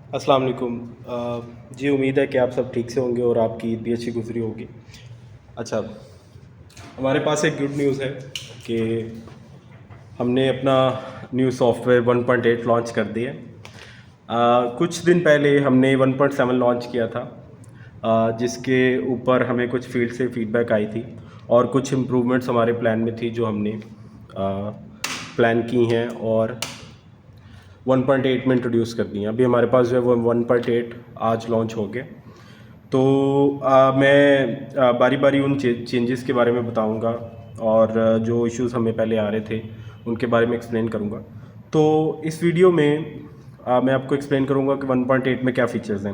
अस्सलाम वालेकुम। जी, उम्मीद है कि आप सब ठीक से होंगे और आपकी ईद भी अच्छी गुजरी होगी। अच्छा, हमारे पास एक गुड न्यूज़ है कि हमने अपना न्यू सॉफ्टवेयर 1.8 लॉन्च कर दिया है। कुछ दिन पहले हमने 1.7 लॉन्च किया था, जिसके ऊपर हमें कुछ फील्ड से फीडबैक आई थी और कुछ इम्प्रूवमेंट्स हमारे प्लान में थी जो हमने प्लान की हैं और 1.8 में इंट्रोड्यूस कर दी हैं। अभी हमारे पास जो है वो 1.8 आज लॉन्च हो गया। तो मैं बारी बारी उन चेंजेस के बारे में बताऊंगा और जो इश्यूज़ हमें पहले आ रहे थे उनके बारे में एक्सप्लेन करूंगा। तो इस वीडियो में मैं आपको एक्सप्लेन करूंगा कि 1.8 में क्या फ़ीचर्स हैं।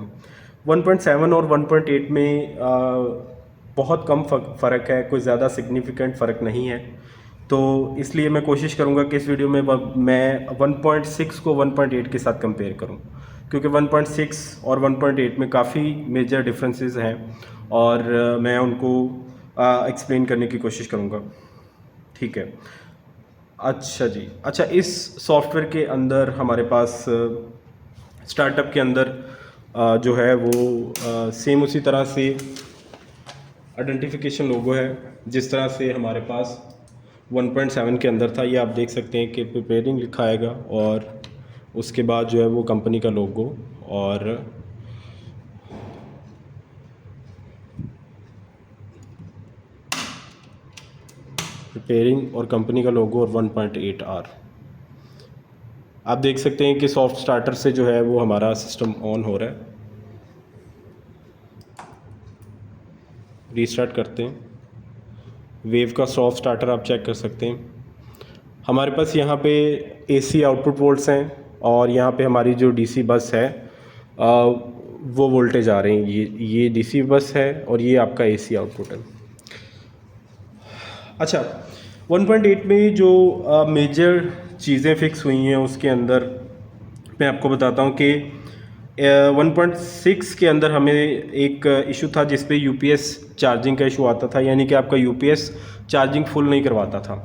1.7 और 1.8 में बहुत कम फ़र्क है, कोई ज़्यादा सिग्निफिकेंट फ़र्क नहीं है। तो इसलिए मैं कोशिश करूंगा कि इस वीडियो में मैं 1.6 को 1.8 के साथ कंपेयर करूं, क्योंकि 1.6 और 1.8 में काफ़ी मेजर डिफरेंसेस हैं और मैं उनको एक्सप्लेन करने की कोशिश करूंगा। ठीक है। अच्छा जी, अच्छा, इस सॉफ्टवेयर के अंदर हमारे पास स्टार्टअप के अंदर जो है वो सेम उसी तरह से आइडेंटिफिकेशन लोगो है जिस तरह से हमारे पास 1.7 के अंदर था। ये आप देख सकते हैं कि प्रिपेयरिंग लिखा आएगा और उसके बाद जो है वो कंपनी का लोगो और प्रिपेयरिंग और कंपनी का लोगो और 1.8 आर। आप देख सकते हैं कि सॉफ्ट स्टार्टर से जो है वो हमारा सिस्टम ऑन हो रहा है। रीस्टार्ट करते हैं। वेव का सॉफ्ट स्टार्टर आप चेक कर सकते हैं। हमारे पास यहाँ पे एसी आउटपुट वोल्ट्स हैं और यहाँ पे हमारी जो डीसी बस है वो वोल्टेज आ रहे हैं। ये डीसी बस है और ये आपका एसी आउटपुट है। अच्छा, 1.8 में जो मेजर चीज़ें फ़िक्स हुई हैं उसके अंदर मैं आपको बताता हूँ कि 1.6 के अंदर हमें एक इशू था जिस पे यूपीएस चार्जिंग का इशू आता था, यानी कि आपका यूपीएस चार्जिंग फुल नहीं करवाता था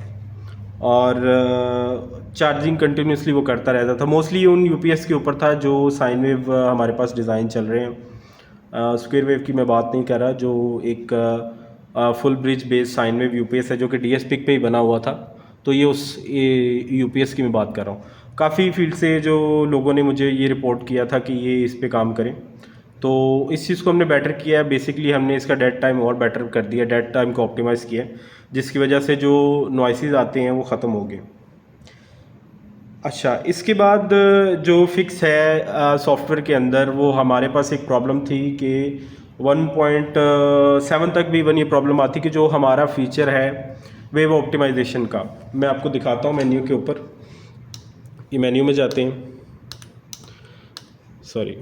और चार्जिंग कंटिन्यूसली वो करता रहता था। मोस्टली उन यूपीएस के ऊपर था जो साइन वेव हमारे पास डिज़ाइन चल रहे हैं। स्क्वायर वेव की मैं बात नहीं कर रहा, जो एक full bridge based sine wave UPS है जो कि डीएस पिक पे ही बना हुआ था। तो ये उस यूपीएस की मैं बात कर रहा हूँ। काफ़ी फील्ड से जो लोगों ने मुझे ये रिपोर्ट किया था कि ये इस पे काम करें, तो इस चीज़ को हमने बेटर किया है। बेसिकली हमने इसका डेड टाइम और बेटर कर दिया, डेड टाइम को ऑप्टिमाइज़ किया, जिसकी वजह से जो नॉइसेस आते हैं वो ख़त्म हो गए। अच्छा, इसके बाद जो फिक्स है सॉफ्टवेयर के अंदर, वो हमारे पास एक प्रॉब्लम थी कि 1.7 तक भी इवन ये प्रॉब्लम आती कि जो हमारा फीचर है वेव ऑप्टिमाइजेशन का। मैं आपको दिखाता हूँ मेन्यू के ऊपर। ये मेन्यू में जाते हैं, सॉरी,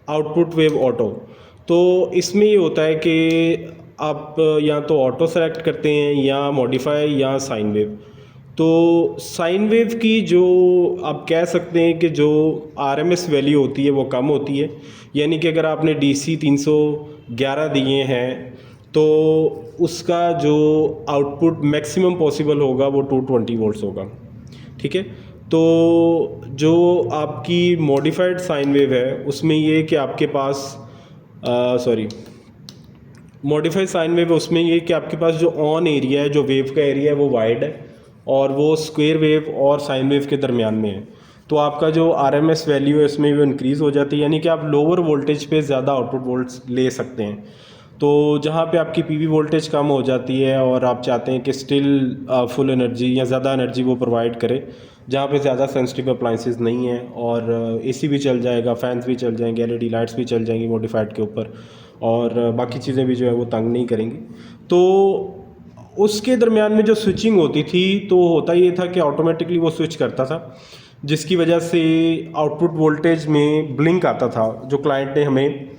आउटपुट वेव ऑटो। तो इसमें ये होता है कि आप या तो ऑटो सेलेक्ट करते हैं या मॉडिफाई या साइन वेव। तो साइन वेव की जो आप कह सकते हैं कि जो आरएमएस वैल्यू होती है वो कम होती है, यानी कि अगर आपने डीसी 311 दिए हैं तो उसका जो आउटपुट मैक्सिमम पॉसिबल होगा वो 220 वोल्ट्स होगा। ठीक है। तो जो आपकी मॉडिफाइड साइन वेव है उसमें ये है कि आपके पास सॉरी, मॉडिफाइड साइन वेव उसमें ये कि आपके पास जो ऑन एरिया है, जो वेव का एरिया है वो वाइड है और वो स्क्वायर वेव और साइन वेव के दरमियान में है। तो आपका जो आरएमएस वैल्यू है उसमें वो इंक्रीज़ हो जाती है, यानी कि आप लोअर वोल्टेज पे ज़्यादा आउटपुट वोल्ट्स ले सकते हैं। तो जहाँ पे आपकी पीवी वोल्टेज कम हो जाती है और आप चाहते हैं कि स्टिल फुल एनर्जी या ज़्यादा एनर्जी वो प्रोवाइड करे, जहाँ पे ज़्यादा सेंसिटिव अप्लाइंसेस नहीं है और एसी भी चल जाएगा, फैंस भी चल जाएंगे, एलईडी लाइट्स भी चल जाएंगी मॉडिफाइड के ऊपर और बाकी चीज़ें भी जो है वो तंग नहीं करेंगी। तो उसके दरमियान में जो स्विचिंग होती थी तो होता ये था कि ऑटोमेटिकली वो स्विच करता था, जिसकी वजह से आउटपुट वोल्टेज में ब्लिंक आता था। जो क्लाइंट ने हमें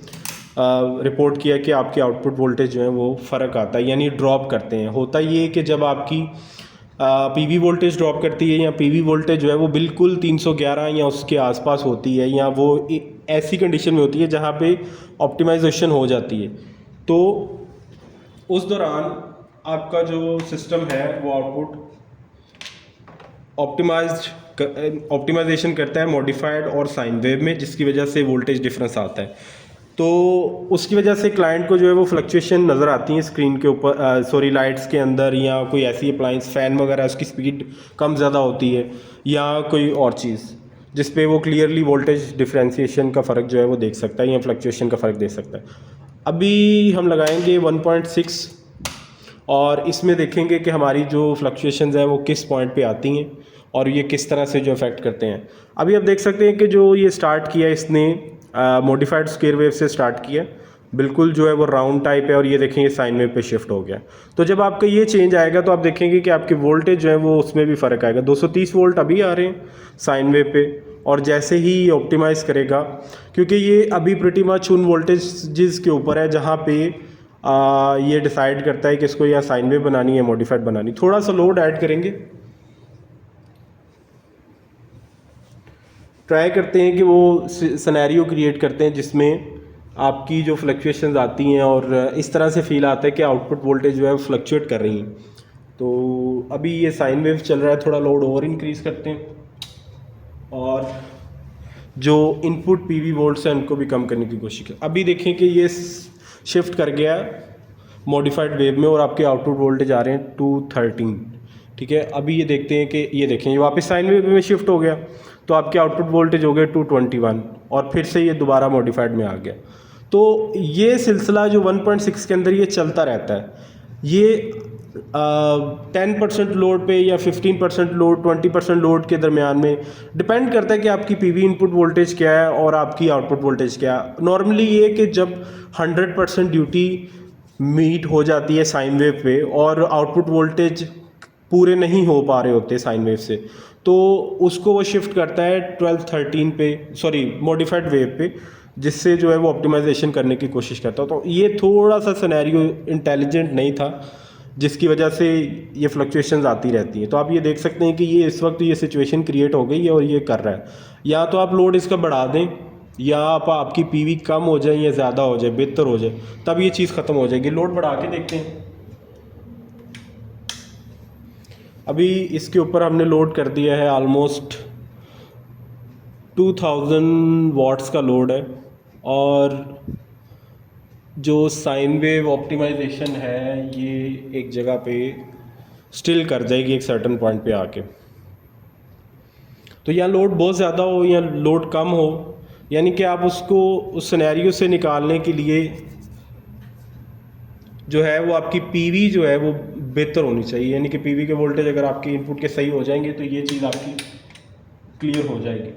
रिपोर्ट किया कि आपकी आउटपुट वोल्टेज जो है वो फ़र्क आता है, यानी ड्रॉप करते हैं। होता ये कि जब आपकी पीवी वोल्टेज ड्रॉप करती है या पीवी वोल्टेज जो है वो बिल्कुल 311 या उसके आसपास होती है, या वो ऐसी कंडीशन में होती है जहाँ पे ऑप्टिमाइजेशन हो जाती है, तो उस दौरान आपका जो सिस्टम है वो आउटपुट ऑप्टिमाइजेशन करता है मॉडिफाइड और साइन वेव में, जिसकी वजह से वोल्टेज डिफरेंस आता है। तो उसकी वजह से क्लाइंट को जो है वो फ्लक्चुएशन नज़र आती है स्क्रीन के ऊपर, सॉरी लाइट्स के अंदर, या कोई ऐसी अप्लाइंस फ़ैन वगैरह उसकी स्पीड कम ज़्यादा होती है, या कोई और चीज़ जिस पे वो क्लियरली वोल्टेज डिफरेंशिएशन का फ़र्क जो है वो देख सकता है या फ्लक्चुएशन का फ़र्क देख सकता है। अभी हम लगाएंगे 1.6 और इसमें देखेंगे कि हमारी जो फ्लक्चुएशंस है वो किस पॉइंट पे आती हैं और ये किस तरह से जो अफेक्ट करते हैं। अभी आप देख सकते हैं कि जो ये स्टार्ट किया इसने मॉडिफाइड स्क्वायर वेव से स्टार्ट किया, बिल्कुल जो है वो राउंड टाइप है, और ये देखेंगे साइन वेव पे शिफ्ट हो गया। तो जब आपका ये चेंज आएगा तो आप देखेंगे कि आपकी वोल्टेज जो है वो उसमें भी फ़र्क आएगा। 230 वोल्ट अभी आ रहे हैं साइन वेव पे, और जैसे ही ये ऑप्टिमाइज़ करेगा, क्योंकि ये अभी प्रिटी मच उन वोल्टेज के ऊपर है जहाँ पे ये डिसाइड करता है कि इसको या साइन वेव बनानी है मॉडिफाइड बनानी। थोड़ा सा लोड ऐड करेंगे, ट्राई करते हैं कि वो सिनेरियो क्रिएट करते हैं जिसमें आपकी जो फ्लक्चुएशंस आती हैं और इस तरह से फील आता है कि आउटपुट वोल्टेज जो है फ्लक्चुएट कर रही हैं। तो अभी ये साइन वेव चल रहा है, थोड़ा लोड और इंक्रीज़ करते हैं और जो इनपुट पीवी वोल्ट्स हैं उनको भी कम करने की कोशिश करें। अभी देखें कि ये शिफ्ट कर गया मॉडिफाइड वेव में और आपके आउटपुट वोल्टेज आ रहे हैं 213। ठीक है, अभी ये देखते हैं कि ये देखें ये वापस साइन वेव में शिफ्ट हो गया, तो आपके आउटपुट वोल्टेज हो गए 221 और फिर से ये दोबारा मॉडिफाइड में आ गया। तो ये सिलसिला जो 1.6 के अंदर ये चलता रहता है। ये 10% लोड पे या 15% लोड, 20% लोड के दरमियान में डिपेंड करता है कि आपकी पीवी इनपुट वोल्टेज क्या है और आपकी आउटपुट वोल्टेज क्या है। नॉर्मली ये कि जब 100% ड्यूटी मीट हो जाती है साइन वेव पे और आउटपुट वोल्टेज पूरे नहीं हो पा रहे होते साइन वेव से, तो उसको वो शिफ्ट करता है 12-13 पे, सॉरी मॉडिफाइड वेव पे, जिससे जो है वो ऑप्टिमाइजेशन करने की कोशिश करता है। तो ये थोड़ा सा सिनेरियो इंटेलिजेंट नहीं था, जिसकी वजह से ये फ्लक्चुएशंस आती रहती हैं। तो आप ये देख सकते हैं कि ये इस वक्त ये सिचुएशन क्रिएट हो गई है और ये कर रहा है। या तो आप लोड इसका बढ़ा दें, या आपकी पीवी कम हो जाए या ज़्यादा हो जाए, बेहतर हो जाए, तब ये चीज़ ख़त्म हो जाएगी। लोड बढ़ा के देखते हैं। अभी इसके ऊपर हमने लोड कर दिया है ऑलमोस्ट 2000 वाट्स का लोड है, और जो साइन वेव ऑप्टिमाइजेशन है ये एक जगह पे स्टिल कर जाएगी एक सर्टेन पॉइंट पे आके। तो या लोड बहुत ज़्यादा हो या लोड कम हो, यानी कि आप उसको उस सिनेरियो से निकालने के लिए जो है वो आपकी पीवी जो है वो बेहतर होनी चाहिए, यानी कि पीवी के वोल्टेज अगर आपके इनपुट के सही हो जाएंगे तो ये चीज़ आपकी क्लियर हो जाएगी।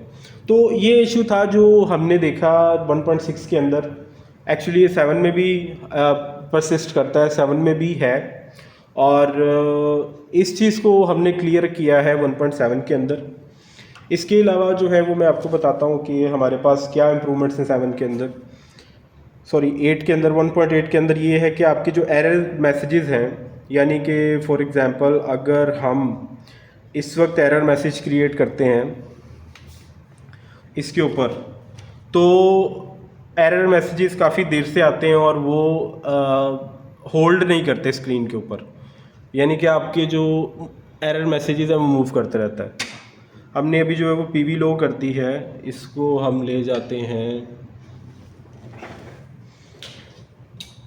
तो ये इशू था जो हमने देखा 1.6 के अंदर। एक्चुअली ये 7 में भी परसिस्ट करता है, 7 में भी है, और इस चीज़ को हमने क्लियर किया है 1.7 के अंदर। इसके अलावा जो है वो मैं आपको बताता हूँ कि हमारे पास क्या इम्प्रूवमेंट्स हैं 7 के अंदर, सॉरी 8 के अंदर। 1.8 के अंदर ये है कि आपके जो एरर मैसेजेस हैं, यानी कि फॉर एग्ज़ाम्पल अगर हम इस वक्त एरर मैसेज क्रिएट करते हैं इसके ऊपर, तो एरर मैसेजेस काफ़ी देर से आते हैं और वो होल्ड नहीं करते स्क्रीन के ऊपर, यानी कि आपके जो एरर मैसेजेस हैं वो मूव करते रहता है। हमने अभी जो है वो पीवी लो कर दी है, इसको हम ले जाते हैं,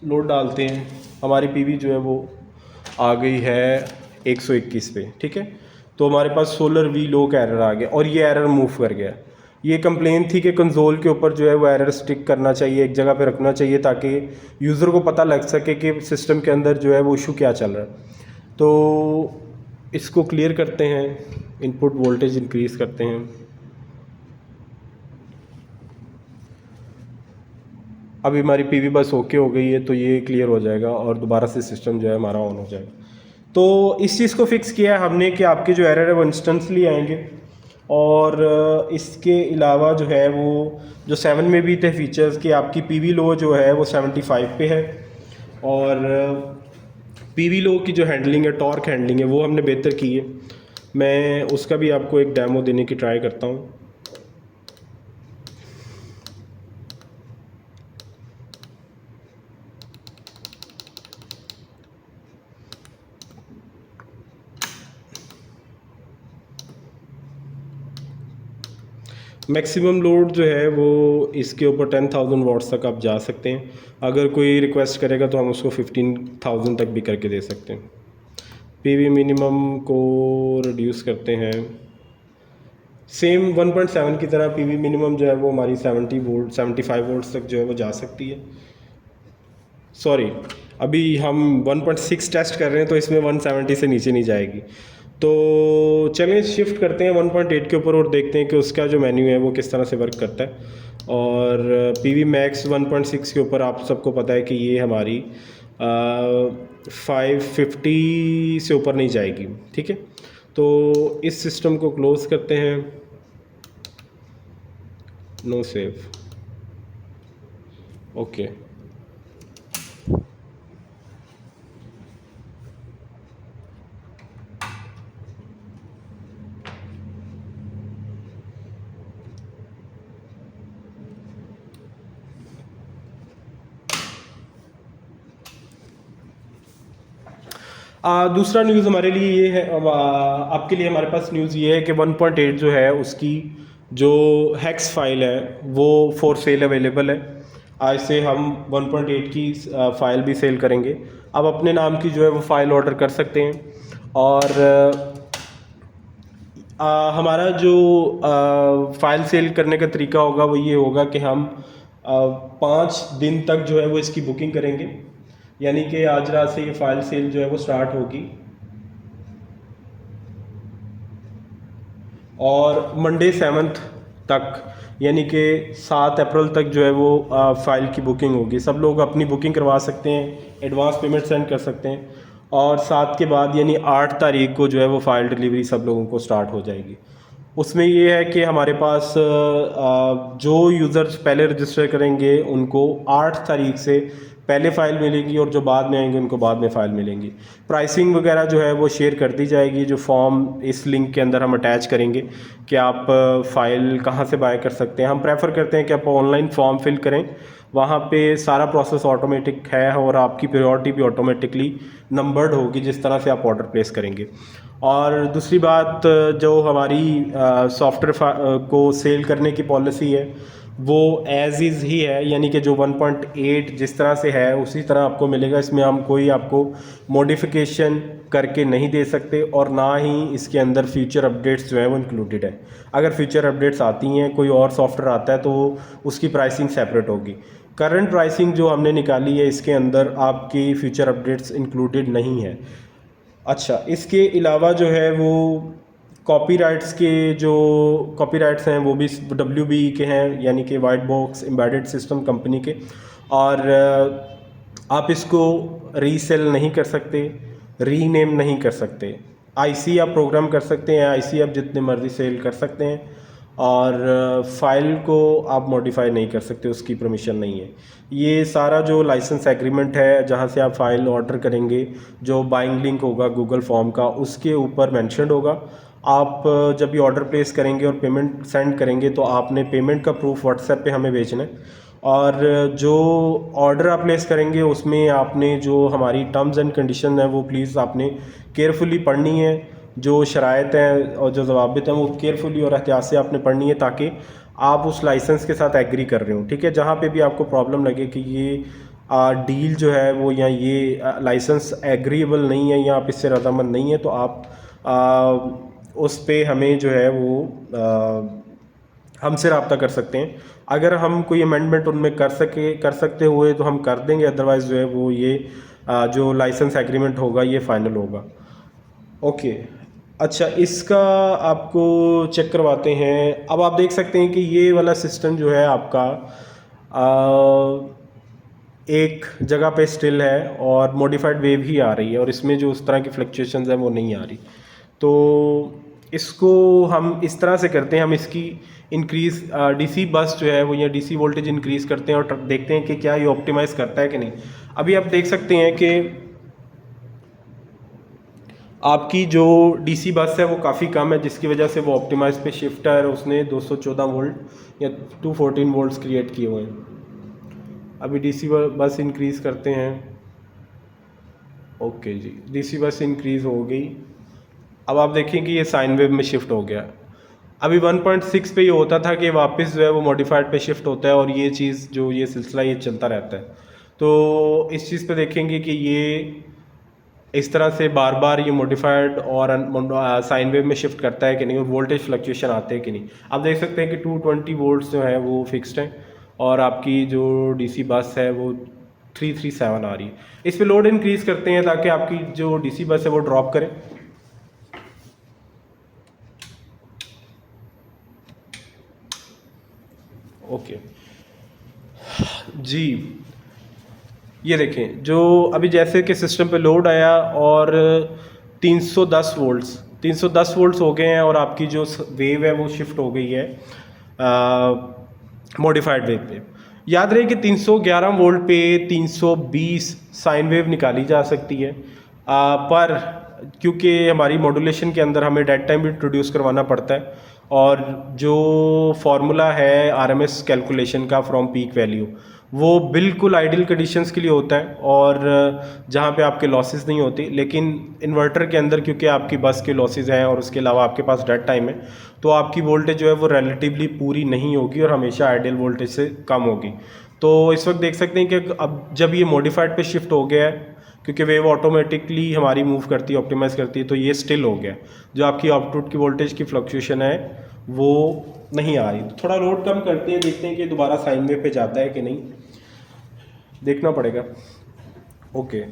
लोड डालते हैं, हमारी पीवी जो है वो आ गई है 121 पे। ठीक है, तो हमारे पास सोलर वी लो का एरर आ गया और ये एरर मूव कर गया। ये कंप्लेन थी कि कंसोल के ऊपर जो है वो एरर स्टिक करना चाहिए, एक जगह पे रखना चाहिए, ताकि यूज़र को पता लग सके कि सिस्टम के अंदर जो है वो इशू क्या चल रहा है। तो इसको क्लियर करते हैं, इनपुट वोल्टेज इंक्रीज़ करते हैं। अभी हमारी पीवी बस ओके हो गई है, तो ये क्लियर हो जाएगा और दोबारा से सिस्टम जो है हमारा ऑन हो जाएगा। तो इस चीज़ को फिक्स किया है हमने कि आपके जो एरर है वो इंस्टेंटली आएंगे, और इसके अलावा जो है वो जो 7 में भी थे फीचर्स कि आपकी पीवी लो जो है वो 75 पे है, और पीवी लो की जो हैंडलिंग है, टॉर्क हैंडलिंग है, वो हमने बेहतर की है। मैं उसका भी आपको एक डेमो देने की ट्राई करता हूँ। मैक्सिमम लोड जो है वो इसके ऊपर 10,000 वॉट्स तक आप जा सकते हैं। अगर कोई रिक्वेस्ट करेगा तो हम उसको 15,000 तक भी करके दे सकते हैं। पीवी मिनिमम को रिड्यूस करते हैं, सेम 1.7 की तरह पीवी मिनिमम जो है वो हमारी 70 वोल्ट 75 वोल्ट्स तक जो है वो जा सकती है। सॉरी, अभी हम 1.6 टेस्ट कर रहे हैं तो इसमें 170 से नीचे नहीं जाएगी। तो चलिए शिफ्ट करते हैं 1.8 के ऊपर और देखते हैं कि उसका जो मेन्यू है वो किस तरह से वर्क करता है। और पी वी मैक्स 1.6 के ऊपर आप सबको पता है कि ये हमारी 550 से ऊपर नहीं जाएगी, ठीक है। तो इस सिस्टम को क्लोज़ करते हैं, नो सेव, ओके। दूसरा न्यूज़ हमारे लिए ये है, आपके लिए हमारे पास न्यूज़ ये है कि 1.8 जो है उसकी जो हेक्स फाइल है वो फॉर सेल अवेलेबल है। आज से हम 1.8 की फ़ाइल भी सेल करेंगे। अब अपने नाम की जो है वो फ़ाइल ऑर्डर कर सकते हैं। और हमारा जो फ़ाइल सेल करने का तरीका होगा वो ये होगा कि हम 5 दिन तक जो है वो इसकी बुकिंग करेंगे, यानी कि आज रात से ये फ़ाइल सेल जो है वो स्टार्ट होगी और मंडे 7 तक यानी कि 7 अप्रैल तक जो है वो फ़ाइल की बुकिंग होगी। सब लोग अपनी बुकिंग करवा सकते हैं, एडवांस पेमेंट सेंड कर सकते हैं और 7 के बाद यानी 8 तारीख को जो है वो फ़ाइल डिलीवरी सब लोगों को स्टार्ट हो जाएगी। उसमें ये है कि हमारे पास जो यूज़र्स पहले रजिस्टर करेंगे उनको 8 तारीख से पहले फ़ाइल मिलेगी और जो बाद में आएंगे उनको बाद में फ़ाइल मिलेंगी। प्राइसिंग वगैरह जो है वो शेयर कर दी जाएगी, जो फॉर्म इस लिंक के अंदर हम अटैच करेंगे कि आप फ़ाइल कहाँ से बाय कर सकते हैं। हम प्रेफर करते हैं कि आप ऑनलाइन फॉर्म फिल करें, वहाँ पे सारा प्रोसेस ऑटोमेटिक है और आपकी प्रायोरिटी भी ऑटोमेटिकली नंबर्ड होगी जिस तरह से आप ऑर्डर प्लेस करेंगे। और दूसरी बात, जो हमारी सॉफ्टवेयर को सेल करने की पॉलिसी है वो एज़ इज़ ही है, यानी कि जो 1.8 जिस तरह से है उसी तरह आपको मिलेगा। इसमें हम कोई आपको मॉडिफिकेशन करके नहीं दे सकते और ना ही इसके अंदर फ्यूचर अपडेट्स जो है वो इंक्लूडेड है। अगर फ्यूचर अपडेट्स आती हैं, कोई और सॉफ्टवेयर आता है तो उसकी प्राइसिंग सेपरेट होगी। करंट प्राइसिंग जो हमने निकाली है इसके अंदर आपकी फ्यूचर अपडेट्स इंक्लूडेड नहीं है। अच्छा, इसके अलावा जो है वो कॉपीराइट्स के जो कॉपीराइट्स हैं वो भी WB के हैं, यानी कि white box embedded system company के। और आप इसको रीसेल नहीं कर सकते, रीनेम नहीं कर सकते। आईसी आप प्रोग्राम कर सकते हैं, आईसी आप जितने मर्ज़ी सेल कर सकते हैं और फाइल को आप मॉडिफाई नहीं कर सकते, उसकी परमिशन नहीं है। ये सारा जो लाइसेंस एग्रीमेंट है जहाँ से आप फ़ाइल ऑर्डर करेंगे, जो बाइंग लिंक होगा गूगल फॉर्म का उसके ऊपर मेंशन्ड होगा। आप जब ये ऑर्डर प्लेस करेंगे और पेमेंट सेंड करेंगे तो आपने पेमेंट का प्रूफ व्हाट्सएप पे हमें भेजना है। और जो ऑर्डर आप प्लेस करेंगे उसमें आपने जो हमारी टर्म्स एंड कंडीशन है वो प्लीज़ आपने केयरफुली पढ़नी है। जो शराइत हैं और जो ज़वाबित हैं वो केयरफुली और एहतियात से आपने पढ़नी है ताकि आप उस लाइसेंस के साथ एग्री कर रहे हो, ठीक है। जहाँ पे भी आपको प्रॉब्लम लगे कि ये डील जो है वो या ये लाइसेंस एग्रीएबल नहीं है या आप इससे रजामंद नहीं है तो आप उस पे हमें जो है वो हमसे रब्ता कर सकते हैं। अगर हम कोई अमेंडमेंट उनमें कर सकते हुए तो हम कर देंगे, अदरवाइज़ जो है वो ये जो लाइसेंस एग्रीमेंट होगा ये फ़ाइनल होगा। ओके, अच्छा, इसका आपको चेक करवाते हैं। अब आप देख सकते हैं कि ये वाला सिस्टम जो है आपका एक जगह पे स्टिल है और मॉडिफाइड वेव ही आ रही है और इसमें जो उस तरह की फ्लक्चुएशंस हैं वो नहीं आ रही। तो इसको हम इस तरह से करते हैं, हम इसकी इंक्रीज़ डीसी बस जो है वो या डीसी वोल्टेज इंक्रीज़ करते हैं और देखते हैं कि क्या ये ऑप्टिमाइज़ करता है कि नहीं। अभी आप देख सकते हैं कि आपकी जो डीसी बस है वो काफ़ी कम है जिसकी वजह से वो ऑप्टिमाइज़ पे शिफ्टर उसने 214 वोल्ट या 214 वोल्ट्स क्रिएट किए हुए हैं। अभी डीसी बस इंक्रीज़ करते हैं। ओके जी, डीसी बस इंक्रीज़ हो गई। अब आप देखें कि ये साइन वेव में शिफ्ट हो गया। अभी 1.6 पे ये होता था कि वापस जो है वो मॉडिफाइड पे शिफ्ट होता है, और ये चीज़ जो ये सिलसिला ये चलता रहता है। तो इस चीज़ पे देखेंगे कि ये इस तरह से बार बार ये मॉडिफाइड और साइन वेव में शिफ्ट करता है कि नहीं, और वोल्टेज फ्लक्चुएशन आते हैं कि नहीं। आप देख सकते हैं कि 220 वोल्ट्स जो है वो फिक्स्ड हैं, और आपकी जो डीसी बस है वो 337 आ रही है। इस पे लोड इंक्रीज करते हैं ताकि आपकी जो डीसी बस है वो ड्रॉप करे। ओके जी, ये देखें जो अभी जैसे कि सिस्टम पे लोड आया और 310 वोल्ट्स हो गए हैं, और आपकी जो वेव है वो शिफ्ट हो गई है मॉडिफाइड वेव पे। याद रहे कि 311 वोल्ट पे 320 साइन वेव निकाली जा सकती है, पर क्योंकि हमारी मॉड्यूलेशन के अंदर हमें डेड टाइम भी इंट्रोड्यूस करवाना पड़ता है, और जो फार्मूला है आरएमएस कैलकुलेशन का फ्रॉम पीक वैल्यू, वो बिल्कुल आइडियल कंडीशंस के लिए होता है, और जहाँ पे आपके लॉसेस नहीं होते। लेकिन इन्वर्टर के अंदर क्योंकि आपकी बस के लॉसेस हैं और उसके अलावा आपके पास डेड टाइम है, तो आपकी वोल्टेज जो है वो रिलेटिवली पूरी नहीं होगी और हमेशा आइडियल वोल्टेज से कम होगी। तो इस वक्त देख सकते हैं कि अब जब ये मॉडिफाइड पे शिफ्ट हो गया है, क्योंकि वेव ऑटोमेटिकली हमारी मूव करती है, ऑप्टिमाइज करती है, तो ये स्टिल हो गया। जो आपकी आउटपुट की वोल्टेज की फ्लक्चुएशन है वो नहीं आ रही। तो थोड़ा लोड कम करते हैं, देखते हैं कि दोबारा साइन वेव पे जाता है कि नहीं, देखना पड़ेगा। ओके,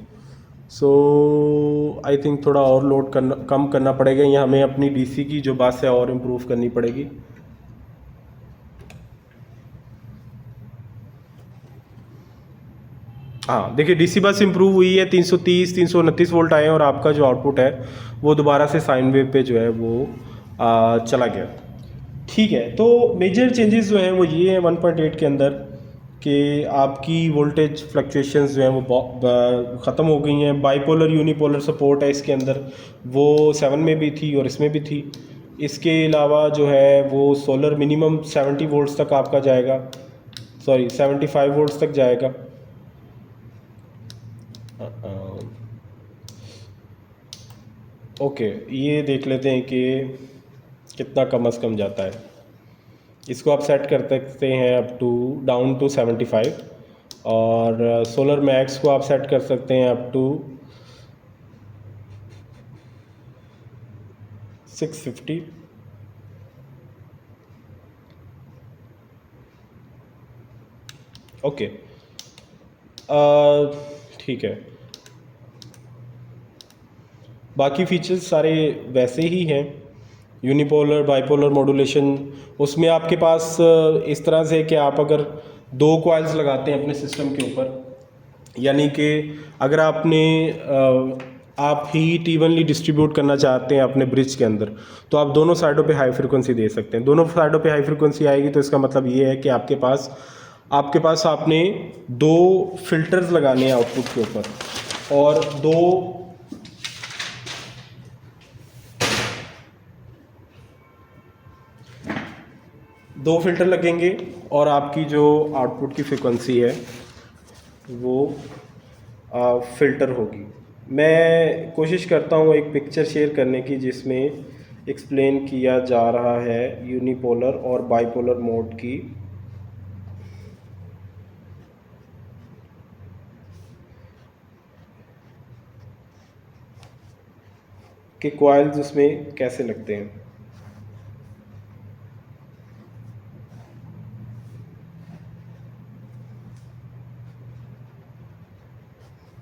सो आई थिंक थोड़ा और लोड करना कम करना पड़ेगा, या हमें अपनी डीसी की जो बस है और इम्प्रूव करनी पड़ेगी। हाँ देखिए, डीसी बस इंप्रूव हुई है, 330 329 वोल्ट आए हैं, और आपका जो आउटपुट है वो दोबारा से साइन वेव पे जो है वो चला गया। ठीक है, तो मेजर चेंजेस जो हैं वो ये हैं 1.8 के अंदर, कि आपकी वोल्टेज फ्लक्चुएशंस जो हैं वो ख़त्म हो गई हैं। बाइपोलर यूनिपोलर सपोर्ट है इसके अंदर, वो 7 में भी थी और इसमें भी थी। इसके अलावा जो है वो सोलर मिनिमम 70 वोल्ट्स तक आपका जाएगा, सॉरी 75 वोल्ट्स तक जाएगा। ओके, ये देख लेते हैं कि कितना कम से कम जाता है। इसको आप सेट कर सकते हैं अप टू डाउन टू 75, और सोलर मैक्स को आप सेट कर सकते हैं अप टू 650। ओके, ठीक है, बाकी फीचर्स सारे वैसे ही हैं। यूनिपोलर बाइपोलर मॉड्यूलेशन, उसमें आपके पास इस तरह से कि आप अगर 2 कॉइल्स लगाते हैं अपने सिस्टम के ऊपर, यानी कि अगर आप हीट इवनली डिस्ट्रीब्यूट करना चाहते हैं अपने ब्रिज के अंदर, तो आप दोनों साइडों पे हाई फ्रिक्वेंसी दे सकते हैं। दोनों साइडों पे हाई फ्रिक्वेंसी आएगी तो इसका मतलब ये है कि आपके पास आपने 2 फिल्टर्स लगाने हैं आउटपुट के ऊपर, और दो फिल्टर लगेंगे, और आपकी जो आउटपुट की फ्रिक्वेंसी है वो फ़िल्टर होगी। मैं कोशिश करता हूँ एक पिक्चर शेयर करने की जिसमें एक्सप्लेन किया जा रहा है यूनिपोलर और बाइपोलर मोड की। कि कॉइल्स उसमें कैसे लगते हैं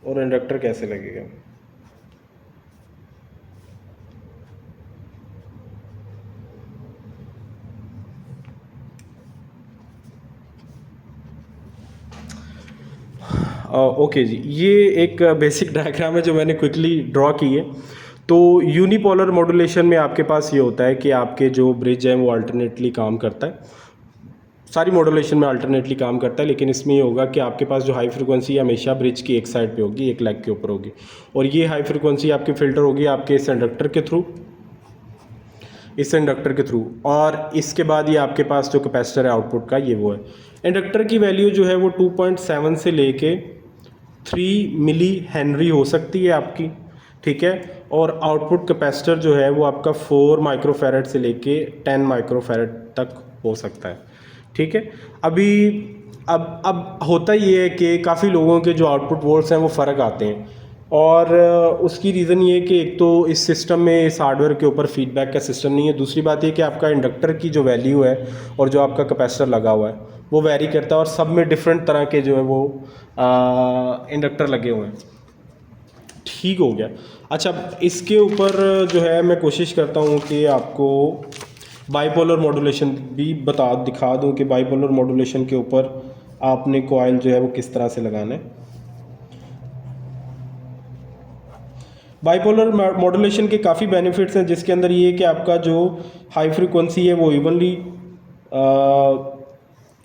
और इंडक्टर कैसे लगेगा। ओके जी, ये एक बेसिक डायग्राम है जो मैंने क्विकली ड्रॉ की है। तो यूनिपोलर मॉड्यूलेशन में आपके पास ये होता है कि आपके जो ब्रिज है वो अल्टरनेटली काम करता है। सारी मॉड्यूलेशन में अल्टरनेटली काम करता है, लेकिन इसमें ये होगा कि आपके पास जो हाई फ्रिक्वेंसी हमेशा ब्रिज की एक साइड पे होगी, एक लेग के ऊपर होगी, और ये हाई फ्रिक्वेंसी आपकी फ़िल्टर होगी आपके इस इंडक्टर के थ्रू, और इसके बाद ये आपके पास जो कैपेसिटर है आउटपुट का ये वो है। इंडक्टर की वैल्यू जो है वो 2.7 से लेके 3 मिली हेनरी हो सकती है आपकी, ठीक है। और आउटपुट कैपेसिटर जो है वो आपका 4 माइक्रोफैरड से लेके 10 माइक्रोफैरड तक हो सकता है, ठीक है। अभी अब होता ये है कि काफ़ी लोगों के जो आउटपुट वोल्ट्स हैं वो फ़र्क आते हैं, और उसकी रीज़न ये है कि एक तो इस सिस्टम में, इस हार्डवेयर के ऊपर फीडबैक का सिस्टम नहीं है। दूसरी बात ये कि आपका इंडक्टर की जो वैल्यू है और जो आपका कैपेसिटर लगा हुआ है वो वैरी करता है, और सब में डिफरेंट तरह के जो है वो इंडक्टर लगे हुए हैं। ठीक हो गया। अच्छा, इसके ऊपर जो है मैं कोशिश करता हूँ कि आपको बाइपोलर मॉड्यूलेशन भी दिखा दूँ कि बाइपोलर मॉड्यूलेशन के ऊपर आपने कॉइल जो है वो किस तरह से लगाना है। बाइपोलर मॉड्यूलेशन के काफ़ी बेनिफिट्स हैं, जिसके अंदर ये है कि आपका जो हाई फ्रीक्वेंसी है वो इवनली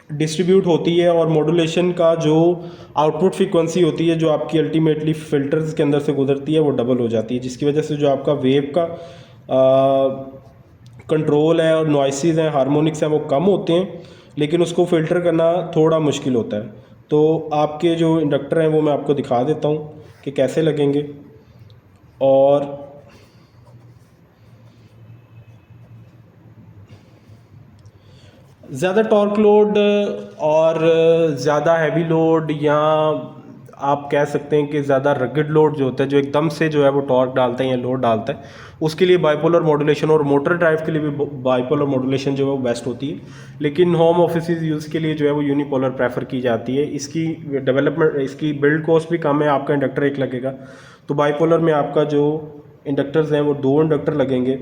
डिस्ट्रीब्यूट होती है, और मॉड्यूलेशन का जो आउटपुट फ्रीक्वेंसी होती है जो आपकी अल्टीमेटली फ़िल्टर्स के अंदर से गुजरती है वो डबल हो जाती है, जिसकी वजह से जो आपका वेव का कंट्रोल है और नॉइसेस हैं, हार्मोनिक्स हैं, वो कम होते हैं, लेकिन उसको फ़िल्टर करना थोड़ा मुश्किल होता है। तो आपके जो इंडक्टर हैं वो मैं आपको दिखा देता हूँ कि कैसे लगेंगे। और ज़्यादा टॉर्क लोड और ज़्यादा हैवी लोड, या आप कह सकते हैं कि ज़्यादा रगड लोड जो होता है, जो एकदम से जो है वो टॉर्क डालता है या लोड डालता है, उसके लिए बाइपोलर मॉड्यूलेशन, और मोटर ड्राइव के लिए भी बाइपोलर मॉड्यूलेशन जो है वो बेस्ट होती है। लेकिन होम ऑफिस यूज़ के लिए जो है वो यूनिपोलर प्रेफर की जाती है। इसकी डेवलपमेंट, इसकी बिल्ड कॉस्ट भी कम है, आपका इंडक्टर एक लगेगा। तो बाइपोलर में आपका जो इंडक्टर्स हैं वो 2 इंडक्टर लगेंगे,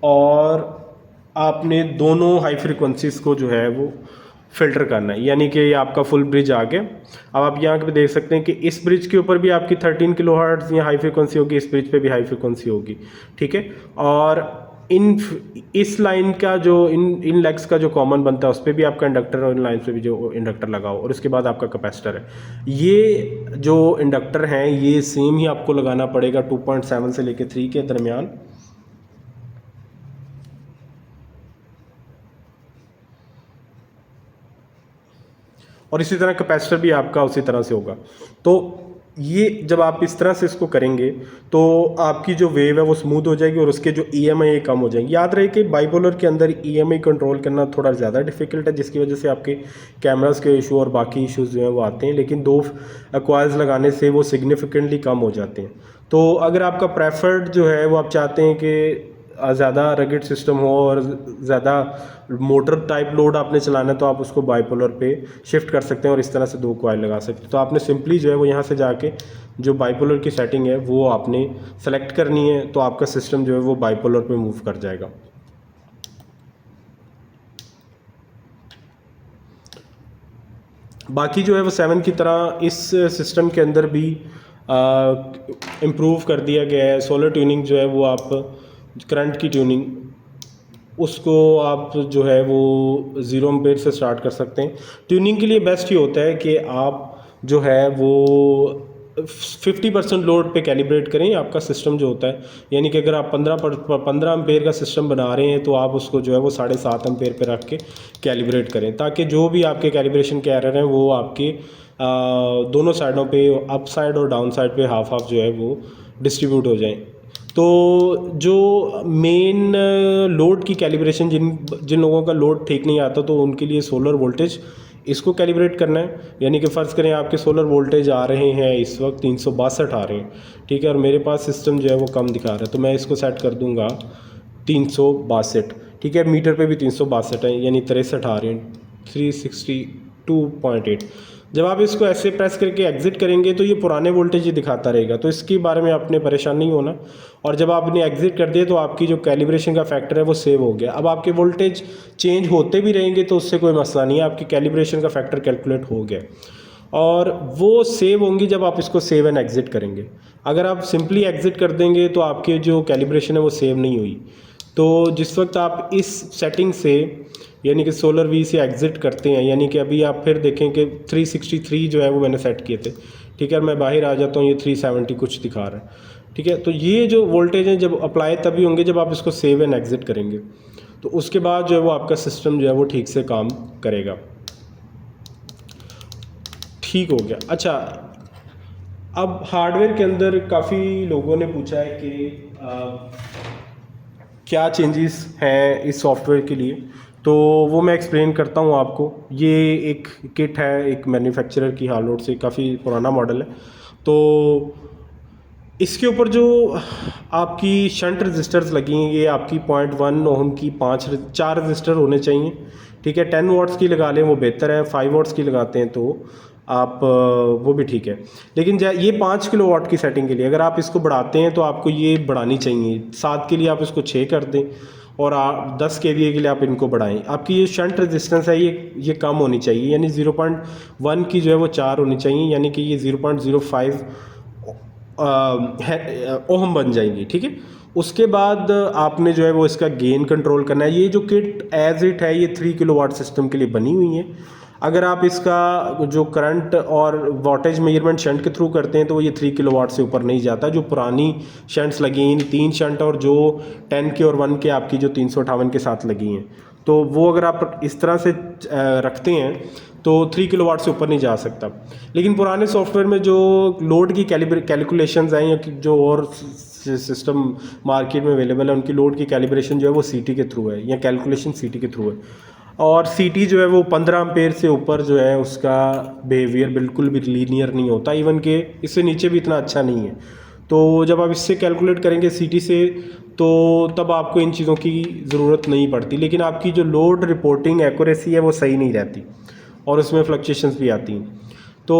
और आपने दोनों हाई फ्रिक्वेंसीज़ को जो है वो फ़िल्टर करना है, यानी कि ये आपका फुल ब्रिज आ गया। अब आप यहाँ पे देख सकते हैं कि इस ब्रिज के ऊपर भी आपकी 13 किलोहर्ट्ज़ या हाई फ्रिक्वेंसी होगी, इस ब्रिज पे भी हाई फ्रिक्वेंसी होगी, ठीक है। और इस लाइन का जो इन लेग्स का जो कॉमन बनता है उस पर भी आपका इंडक्टर, और इन लाइन पे भी जो इंडक्टर लगा हो, और उसके बाद आपका कैपेसिटर है। ये जो इंडक्टर हैं ये सेम ही आपको लगाना पड़ेगा 2.7 से लेकर 3 के दरमियान। और इसी तरह कैपेसिटर भी आपका उसी तरह से होगा। तो ये जब आप इस तरह से इसको करेंगे तो आपकी जो वेव है वो स्मूथ हो जाएगी, और उसके जो EMI कम हो जाएंगे। याद रहे कि बाइपोलर के अंदर EMI कंट्रोल करना थोड़ा ज़्यादा डिफिकल्ट है, जिसकी वजह से आपके कैमरास के इशू और बाकी इश्यूज जो हैं वो आते हैं, लेकिन 2 कॉइल्स लगाने से वो सिग्निफिकेंटली कम हो जाते हैं। तो अगर आपका प्रेफर्ड जो है वो आप चाहते हैं कि ज़्यादा रगड सिस्टम हो और ज़्यादा मोटर टाइप लोड आपने चलाना है, तो आप उसको बाइपोलर पे शिफ्ट कर सकते हैं और इस तरह से 2 कॉइल लगा सकते हैं। तो आपने सिंपली जो है वो यहाँ से जाके जो बाइपोलर की सेटिंग है वो आपने सेलेक्ट करनी है, तो आपका सिस्टम जो है वो बाइपोलर पे मूव कर जाएगा। बाकी जो है वो 7 की तरह इस सिस्टम के अंदर भी इम्प्रूव कर दिया गया है। सोलर ट्यूनिंग जो है वो आप करंट की ट्यूनिंग उसको आप जो है वो 0 एम्पेयर से स्टार्ट कर सकते हैं। ट्यूनिंग के लिए बेस्ट ये होता है कि आप जो है वो 50% लोड पे कैलिब्रेट करें आपका सिस्टम जो होता है, यानी कि अगर आप 15 एम्पेयर का सिस्टम बना रहे हैं तो आप उसको जो है वो 7.5 एम्पेयर पे रख के कैलिब्रेट करें, ताकि जो भी आपके कैलिब्रेशन के एरर हैं वो आपके दोनों साइडों पे, अप साइड और डाउन साइड पे हाफ हाफ जो है वो डिस्ट्रीब्यूट हो जाएं। तो जो मेन लोड की कैलिब्रेशन, जिन लोगों का लोड ठीक नहीं आता तो उनके लिए सोलर वोल्टेज इसको कैलिब्रेट करना है। यानी कि फ़र्ज़ करें आपके सोलर वोल्टेज आ रहे हैं इस वक्त 362 आ रहे हैं, ठीक है, और मेरे पास सिस्टम जो है वो कम दिखा रहा है, तो मैं इसको सेट कर दूंगा 362, ठीक है। मीटर पे भी 362 है, यानी 63 आ रहे हैं, 362.8। जब आप इसको ऐसे प्रेस करके एग्ज़िट करेंगे तो ये पुराने वोल्टेज ही दिखाता रहेगा, तो इसके बारे में आपने परेशान नहीं होना। और जब आपने एग्ज़िट कर दिया तो आपकी जो कैलिब्रेशन का फैक्टर है वो सेव हो गया। अब आपके वोल्टेज चेंज होते भी रहेंगे तो उससे कोई मसला नहीं है, आपकी कैलिब्रेशन का फैक्टर कैलकुलेट हो गया, और वो सेव होंगी जब आप इसको सेव एंड एग्ज़िट करेंगे। अगर आप सिंपली एग्ज़िट कर देंगे तो आपकी जो कैलिब्रेशन है वो सेव नहीं हुई। तो जिस वक्त आप इस सेटिंग से यानी कि सोलर वी से एग्ज़िट करते हैं, यानी कि अभी आप फिर देखें कि 363 जो है वो मैंने सेट किए थे, ठीक है, मैं बाहर आ जाता हूँ, ये 370 कुछ दिखा रहा है, ठीक है। तो ये जो वोल्टेज हैं जब अप्लाई तभी होंगे जब आप इसको सेव एंड एग्ज़िट करेंगे, तो उसके बाद जो है वो आपका सिस्टम जो है वो ठीक से काम करेगा। ठीक हो गया। अच्छा, अब हार्डवेयर के अंदर काफ़ी लोगों ने पूछा है कि क्या चेंजेस हैं इस सॉफ्टवेयर के लिए, तो वो मैं एक्सप्लेन करता हूँ आपको। ये एक किट है एक मैन्युफैक्चरर की, हार्लोड से, काफ़ी पुराना मॉडल है। तो इसके ऊपर जो आपकी शंट रजिस्टर्स लगी हैं, ये आपकी 0.1 ओम की 4 रजिस्टर होने चाहिए, ठीक है। 10 वाट्स की लगा लें वो बेहतर है, 5 वाट्स की लगाते हैं तो आप वो भी ठीक है। लेकिन ये 5 किलो वाट की सेटिंग के लिए अगर आप इसको बढ़ाते हैं तो आपको ये बढ़ानी चाहिए। 7 के लिए आप इसको 6 कर दें और 10 केवीए के लिए आप इनको बढ़ाएं। आपकी ये शंट रेजिस्टेंस है ये कम होनी चाहिए, यानी 0.1 की जो है वो 4 होनी चाहिए, यानी कि ये 0.05 ओहम बन जाएंगी, ठीक है। उसके बाद आपने जो है वो इसका गेन कंट्रोल करना है। ये जो किट एज इट है ये 3 किलो वाट सिस्टम के लिए बनी हुई है। अगर आप इसका जो करंट और वोल्टेज मेजरमेंट शंट के थ्रू करते हैं तो ये 3 किलो वाट से ऊपर नहीं जाता। जो पुरानी शंट्स लगी हैं, 3 शंट और जो 10 के और 1 के आपकी जो 358 के साथ लगी हैं, तो वो अगर आप इस तरह से रखते हैं तो 3 किलो वाट से ऊपर नहीं जा सकता। लेकिन पुराने सॉफ्टवेयर में जो लोड की कैलकुलेशंस हैं या जो और सिस्टम मार्केट में अवेलेबल है, उनकी लोड की कैलिब्रेशन जो है वो सीटी के थ्रू है या कैलकुलेशन सीटी के थ्रू है। और सीटी जो है वो 15 एम्पेयर से ऊपर जो है उसका बिहेवियर बिल्कुल भी लीनियर नहीं होता, इवन के इससे नीचे भी इतना अच्छा नहीं है। तो जब आप इससे कैलकुलेट करेंगे सीटी से तो तब आपको इन चीज़ों की ज़रूरत नहीं पड़ती। लेकिन आपकी जो लोड रिपोर्टिंग एक्यूरेसी है वो सही नहीं रहती और उसमें फ्लक्चुएशंस भी आती हैं। तो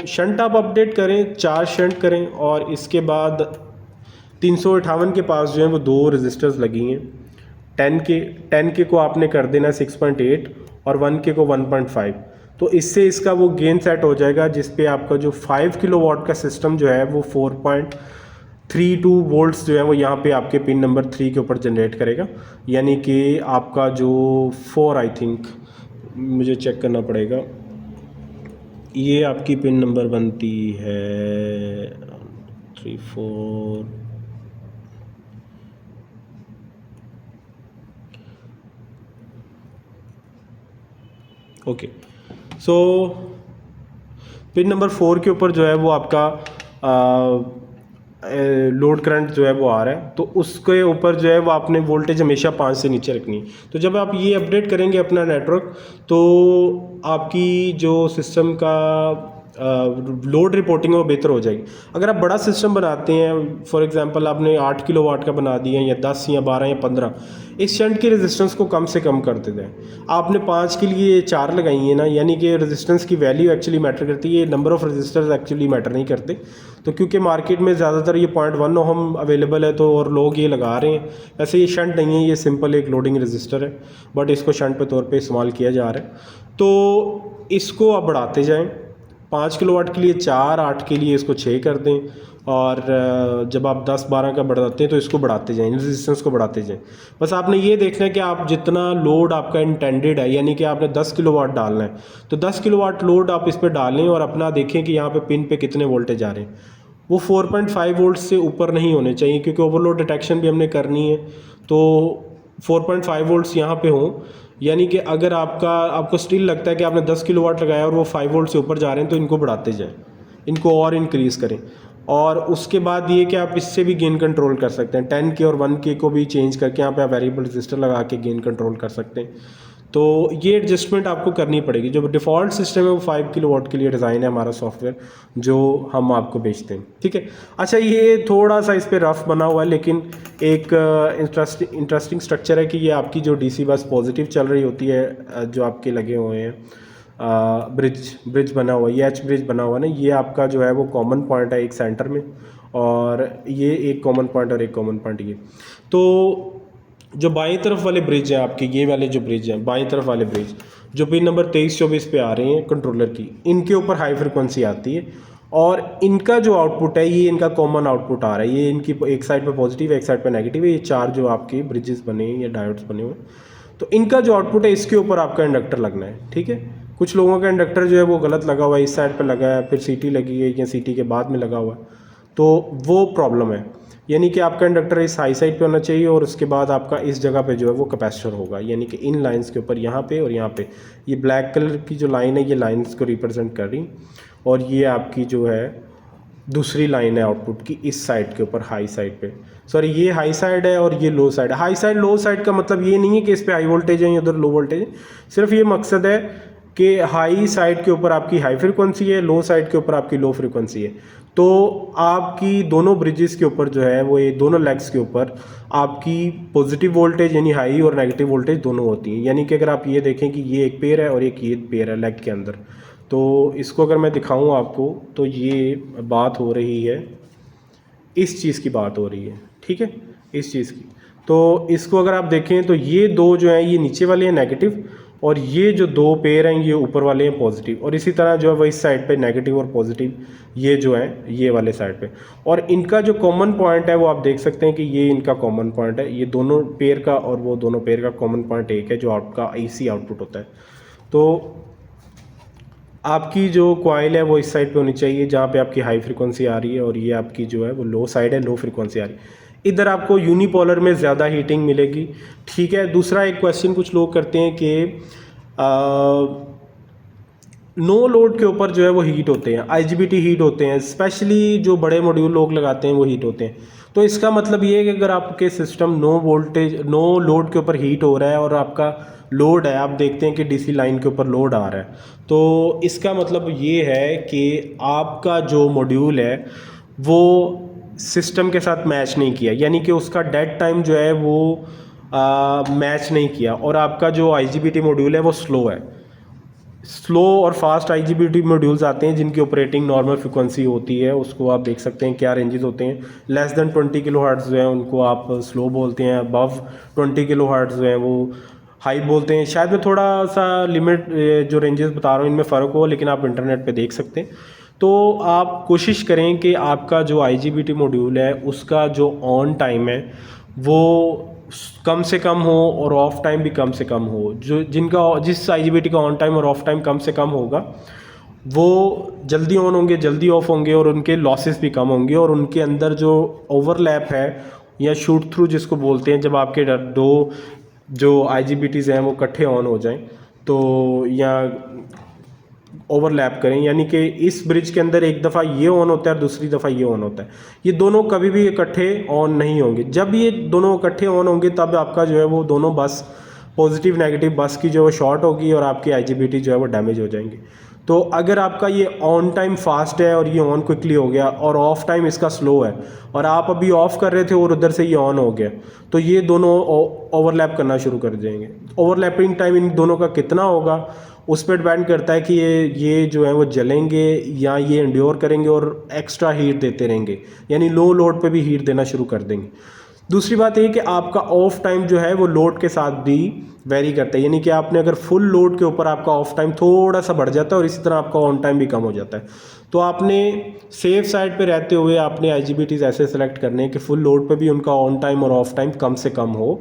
शंट आप अपडेट करें, 4 शंट करें और इसके बाद 358 के पास जो है वो 2 रजिस्टर्स लगी हैं। 10 के को आपने कर देना 6.8 और 1 के को 1.5। तो इससे इसका वो गेन सेट हो जाएगा जिस पे आपका जो 5 किलो वाट का सिस्टम जो है वो 4.32 वोल्ट्स जो है वो यहाँ पे आपके पिन नंबर 3 के ऊपर जनरेट करेगा। यानी कि आपका जो 4, आई थिंक मुझे चेक करना पड़ेगा, ये आपकी पिन नंबर बनती है 3, 4, ओके। सो पिन नंबर 4 के ऊपर जो है वो आपका लोड करंट जो है वो आ रहा है, तो उसके ऊपर जो है वो आपने वोल्टेज हमेशा 5 से नीचे रखनी है। तो जब आप ये अपडेट करेंगे अपना नेटवर्क तो आपकी जो सिस्टम का लोड रिपोर्टिंग है वो बेहतर हो जाएगी। अगर आप बड़ा सिस्टम बनाते हैं, फॉर एग्जांपल आपने 8 किलो वाट का बना दिया या 10 या 12 या 15, इस शंट की रेजिस्टेंस को कम से कम कर देते हैं। आपने 5 के लिए 4 लगाई है ना, यानी कि रेजिस्टेंस की वैल्यू एक्चुअली मैटर करती है, number of registers actually matter नहीं करते। तो क्योंकि मार्केट में ज़्यादातर ये 0.1 ओहम अवेलेबल है तो और लोग ये लगा रहे हैं। वैसे ये शंट नहीं है, ये सिंपल एक लोडिंग रजिस्टर है, बट इसको शंट के तौर पर इस्तेमाल किया जा रहा है। तो इसको आप बढ़ाते जाएँ, 5 किलो वाट के लिए 4, 8 के लिए इसको 6 कर दें और जब आप 10-12 का बढ़ाते हैं तो इसको बढ़ाते जाएं, रेजिस्टेंस को बढ़ाते जाएं। बस आपने ये देखना है कि आप जितना लोड आपका इंटेंडेड है, यानी कि आपने 10 किलो वाट डालना है तो 10 किलो वाट लोड आप इस पर डालें और अपना देखें कि यहाँ पे पिन पे कितने वोल्टेज आ रहे हैं। वो 4.5 वोल्ट से ऊपर नहीं होने चाहिए क्योंकि ओवरलोड डिटेक्शन भी हमने करनी है। तो 4.5 वोल्ट्स यहाँ पे हों, यानी कि अगर आपको स्टिल लगता है कि आपने 10 किलो वाट लगाया और वो 5 वोल्ट से ऊपर जा रहे हैं तो इनको बढ़ाते जाएं, इनको और इंक्रीज़ करें। और उसके बाद ये कि आप इससे भी गेन कंट्रोल कर सकते हैं, 10 के और 1 के को भी चेंज करके यहाँ पे आप वेरिएबल रजिस्टर लगा के गेन कंट्रोल कर सकते हैं। तो ये एडजस्टमेंट आपको करनी पड़ेगी। जो डिफ़ॉल्ट सिस्टम है वो 5 किलो वाट के लिए डिज़ाइन है हमारा सॉफ्टवेयर जो हम आपको बेचते हैं, ठीक है। अच्छा, ये थोड़ा सा इस पर रफ बना हुआ है लेकिन एक इंटरेस्टिंग स्ट्रक्चर है कि ये आपकी जो डीसी बस पॉजिटिव चल रही होती है, जो आपके लगे हुए हैं ब्रिज बना हुआ है, ये एच ब्रिज बना हुआ है ना, ये आपका जो है वो कॉमन पॉइंट है एक सेंटर में, और ये एक कॉमन पॉइंट और एक कॉमन पॉइंट ये। तो जो बाईं तरफ वाले ब्रिज हैं आपके, ये वाले जो ब्रिज हैं बाईं तरफ वाले ब्रिज जो पिन नंबर 23-24 पे आ रहे हैं कंट्रोलर की, इनके ऊपर हाई फ्रिक्वेंसी आती है और इनका जो आउटपुट है ये इनका कॉमन आउटपुट आ रहा है। ये इनकी एक साइड पे पॉजिटिव है एक साइड पे नेगेटिव है, ये 4 जो आपके ब्रिजेस बने हैं या डायोड्स बने हुए हैं, तो इनका जो आउटपुट है इसके ऊपर आपका इंडक्टर लगना है, ठीक है। कुछ लोगों का इंडक्टर जो है वो गलत लगा हुआ है, इस साइड पर लगा है, फिर सीटी लगी है या सीटी के बाद में लगा हुआ है, तो वो प्रॉब्लम है। यानी कि आपका इंडक्टर इस हाई साइड पे होना चाहिए और उसके बाद आपका इस जगह पे जो है वो कैपेसिटर होगा, यानी कि इन लाइंस के ऊपर यहाँ पे और यहाँ पे, ये ब्लैक कलर की जो लाइन है ये लाइंस को रिप्रेजेंट कर रही, और ये आपकी जो है दूसरी लाइन है आउटपुट की इस साइड के ऊपर, हाई साइड पे, सॉरी ये हाई साइड है और ये लो साइड है। हाई साइड लो साइड का मतलब ये नहीं है कि इस पे हाई वोल्टेज है या उधर लो वोल्टेज है, सिर्फ ये मकसद है कि हाई साइड के ऊपर आपकी हाई फ्रिक्वेंसी है, लो साइड के ऊपर आपकी लो फ्रिक्वेंसी है। तो आपकी दोनों ब्रिजेस के ऊपर जो है वो, ये दोनों लेग्स के ऊपर आपकी पॉजिटिव वोल्टेज यानी हाई और नेगेटिव वोल्टेज दोनों होती हैं। यानी कि अगर आप ये देखें कि ये एक पेयर है और एक ये पेयर है लेग के अंदर, तो इसको अगर मैं दिखाऊं आपको, तो ये बात हो रही है, इस चीज़ की बात हो रही है, ठीक है, इस चीज़ की। तो इसको अगर आप देखें तो ये दो जो हैं ये नीचे वाले हैं नेगेटिव, और ये जो दो पेयर हैं ये ऊपर वाले हैं पॉजिटिव, और इसी तरह जो है वो इस साइड पे नेगेटिव और पॉजिटिव ये जो हैं ये वाले साइड पे। और इनका जो कॉमन पॉइंट है वो आप देख सकते हैं कि ये इनका कॉमन पॉइंट है, ये दोनों पेयर का और वो दोनों पेयर का कॉमन पॉइंट एक है जो आपका AC आउटपुट होता है। तो आपकी जो कॉइल है वो इस साइड पे होनी चाहिए जहाँ पे आपकी हाई फ्रिक्वेंसी आ रही है, और ये आपकी जो है वो लो साइड है, लो फ्रिक्वेंसी आ रही है। इधर आपको यूनिपोलर में ज़्यादा हीटिंग मिलेगी, ठीक है। दूसरा एक क्वेश्चन कुछ लोग करते हैं कि नो लोड के ऊपर जो है वो हीट होते हैं, IGBT हीट होते हैं, स्पेशली जो बड़े मॉड्यूल लोग लगाते हैं वो हीट होते हैं। तो इसका मतलब ये है कि अगर आपके सिस्टम नो लोड के ऊपर हीट हो रहा है और आपका लोड है, आप देखते हैं कि DC लाइन के ऊपर लोड आ रहा है, तो इसका मतलब ये है कि आपका जो मॉड्यूल है वो सिस्टम के साथ मैच नहीं किया, यानी कि उसका डेड टाइम जो है वो मैच नहीं किया, और आपका जो IGBT मॉड्यूल है वो स्लो है। स्लो और फास्ट IGBT मॉड्यूल्स आते हैं जिनकी ऑपरेटिंग नॉर्मल फ्रिक्वेंसी होती है, उसको आप देख सकते हैं क्या रेंजेस होते हैं। लेस देन 20 किलो हर्ट्ज़ जो है उनको आप स्लो बोलते हैं, अबव 20 किलो हर्ट्ज़ जो है वो हाई बोलते हैं। शायद मैं थोड़ा सा लिमिट जो रेंजेस बता रहा हूँ इनमें फ़र्क हो, लेकिन आप इंटरनेट पे देख सकते हैं। तो आप कोशिश करें कि आपका जो IGBT मॉड्यूल है उसका जो ऑन टाइम है वो कम से कम हो और ऑफ टाइम भी कम से कम हो। जिस IGBT का ऑन टाइम और ऑफ टाइम कम से कम होगा वो जल्दी ऑन होंगे, जल्दी ऑफ होंगे, और उनके लॉसेस भी कम होंगे, और उनके अंदर जो ओवरलैप है या शूट थ्रू जिसको बोलते हैं, जब आपके दो जो IGBTs हैं वो इकट्ठे ऑन हो जाएं तो, या ओवरलैप करें, यानी कि इस ब्रिज के अंदर एक दफ़ा ये ऑन होता है और दूसरी दफ़ा ये ऑन होता है, ये दोनों कभी भी इकट्ठे ऑन नहीं होंगे। जब ये दोनों इकट्ठे ऑन होंगे तब आपका जो है वो दोनों बस पॉजिटिव नेगेटिव बस की जो है शॉर्ट होगी और आपकी IGBT जो है वो डैमेज हो जाएंगे। तो अगर आपका ये ऑन टाइम फास्ट है और ये ऑन क्विकली हो गया, और ऑफ टाइम इसका स्लो है, और आप अभी ऑफ कर रहे थे और उधर से ये ऑन हो गया, तो ये दोनों ओवरलैप करना शुरू कर देंगे। ओवरलैपिंग टाइम इन दोनों का कितना होगा उस पर डिपेंड करता है कि ये जो है वो जलेंगे या ये इंड्योर करेंगे और एक्स्ट्रा हीट देते रहेंगे, यानी लो लोड पे भी हीट देना शुरू कर देंगे। दूसरी बात ये कि आपका ऑफ टाइम जो है वो लोड के साथ भी वेरी करता है, यानी कि आपने अगर फुल लोड के ऊपर आपका ऑफ टाइम थोड़ा सा बढ़ जाता है और इसी तरह आपका ऑन टाइम भी कम हो जाता है। तो आपने सेफ साइड पे रहते हुए आपने IGBTs ऐसे सेलेक्ट करने हैं कि फुल लोड पे भी उनका ऑन टाइम और ऑफ टाइम कम से कम हो।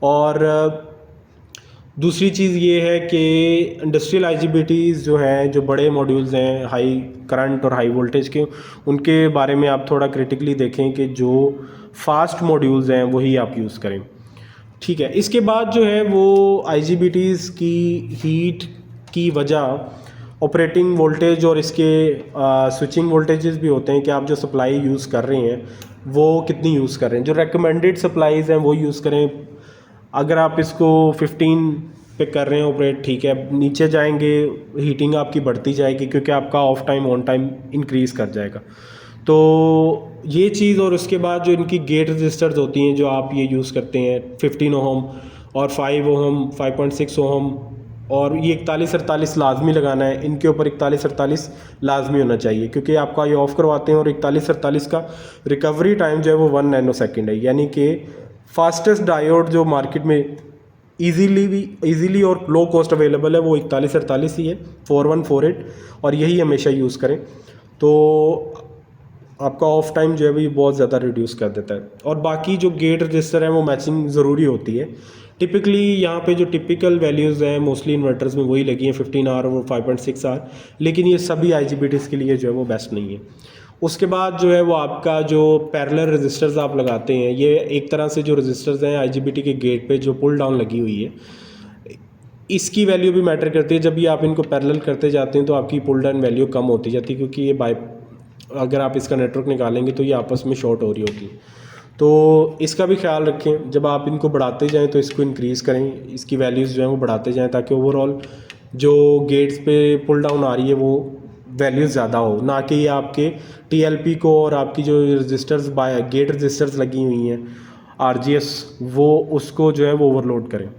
और दूसरी चीज़ ये है कि इंडस्ट्रियल IGBTs जो हैं, जो बड़े मॉड्यूल्स हैं हाई करंट और हाई वोल्टेज के, उनके बारे में आप थोड़ा क्रिटिकली देखें कि जो फास्ट मॉड्यूल्स हैं वही आप यूज़ करें, ठीक है। इसके बाद जो है वो IGBTs की हीट की वजह ऑपरेटिंग वोल्टेज और इसके स्विचिंग वोल्टेजेस भी होते हैं कि आप जो सप्लाई यूज़ कर रहे हैं वो कितनी यूज़ कर रहे हैं। जो रेकमेंडेड सप्लाईज़ हैं वो यूज़ करें। अगर आप इसको 15 पे कर रहे हैं ऑपरेट, ठीक है, नीचे जाएंगे हीटिंग आपकी बढ़ती जाएगी क्योंकि आपका of time on time increase कर जाएगा। तो ये चीज़, और उसके बाद जो इनकी गेट रजिस्टर्स होती हैं जो आप ये यूज़ करते हैं 15 ओहम और 5 ओहम 5.6 ओहम, और ये 41-48 लाजमी लगाना है, इनके ऊपर 41-48 लाजमी होना चाहिए क्योंकि आपका ये ऑफ़ करवाते हैं। और 41-48 का रिकवरी टाइम जो है वो 1 नैनो सेकेंड है, यानी कि फास्टेस्ट डायोड जो मार्केट में ईज़िली और लो कॉस्ट अवेलेबल है वो 41-48 ही है, 4148, और यही हमेशा यूज़ करें। तो आपका ऑफ टाइम जो है वो बहुत ज़्यादा रिड्यूस कर देता है। और बाकी जो गेट रजिस्टर है वो मैचिंग ज़रूरी होती है। टिपिकली यहाँ पे जो टिपिकल वैल्यूज़ हैं मोस्टली इन्वर्टर्स में वही लगी हैं 15R और 5.6R, लेकिन ये सभी IGBTs के लिए जो है वो बेस्ट नहीं है। उसके बाद जो है वो आपका जो पैरेलल रजिस्टर्स आप लगाते हैं, ये एक तरह से जो रजिस्टर्स हैं IGBT के गेट पे जो पुल डाउन लगी हुई है, इसकी वैल्यू भी मैटर करती है। जब भी आप इनको पैरेलल करते जाते हैं तो आपकी पुल डाउन वैल्यू कम होती जाती है क्योंकि ये अगर आप इसका नेटवर्क निकालेंगे तो ये आपस में शॉर्ट हो रही होगी। तो इसका भी ख्याल रखें, जब आप इनको बढ़ाते जाएं तो इसको इंक्रीज़ करें, इसकी वैल्यूज़ जो हैं वो बढ़ाते जाएं, ताकि ओवरऑल जो गेट्स पे पुल डाउन आ रही है वो वैल्यूज़ ज़्यादा हो, ना कि ये आपके टीएलपी को और आपकी जो रजिस्टर्स बाय गेट रजिस्टर्स लगी हुई हैं आरजीएस, वो उसको जो है वो ओवरलोड करें।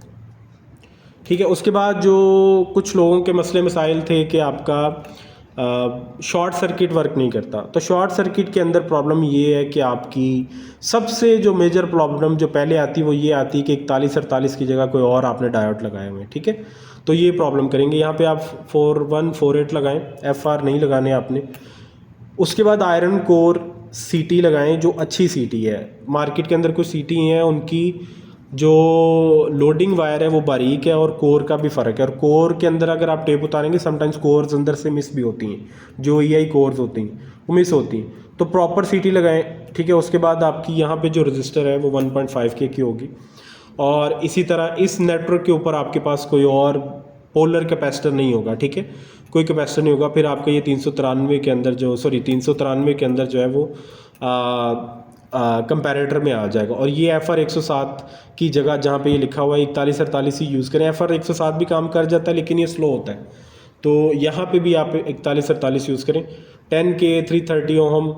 ठीक है। उसके बाद जो कुछ लोगों के मसले मसाइल थे कि आपका शॉर्ट सर्किट वर्क नहीं करता, तो शॉर्ट सर्किट के अंदर प्रॉब्लम ये है कि आपकी सबसे जो मेजर प्रॉब्लम जो पहले आती है वो ये आती है कि 4148 की जगह कोई और आपने डायोड लगाए हुए हैं। ठीक है, तो ये प्रॉब्लम करेंगे। यहाँ पे आप 4148 लगाएं, FR नहीं लगाने आपने। उसके बाद आयरन कोर सीटी लगाएं, जो अच्छी सीटी है। मार्केट के अंदर कुछ सीटी हैं उनकी जो लोडिंग वायर है वो बारीक है और कोर का भी फ़र्क है, और कोर के अंदर अगर आप टेप उतारेंगे समटाइम्स कोर्स अंदर से मिस भी होती हैं, जो EI कोर्स होती हैं वो मिस होती हैं, तो प्रॉपर सीटी लगाएं। ठीक है। उसके बाद आपकी यहाँ पे जो रजिस्टर है वो 1.5K की होगी, और इसी तरह इस नेटवर्क के ऊपर आपके पास कोई और पोलर कैपेसिटर नहीं होगा। ठीक है, कोई कैपेसिटर नहीं होगा। फिर आपका ये 393 के अंदर जो 393 के अंदर जो है वो कंपैरेटर में आ जाएगा, और ये FR 107 की जगह जहाँ पे ये लिखा हुआ है 4148 ही यूज़ करें। FR 107 भी काम कर जाता है लेकिन ये स्लो होता है, तो यहाँ पे भी आप 4148 यूज़ करें। 10K 330 ओहम,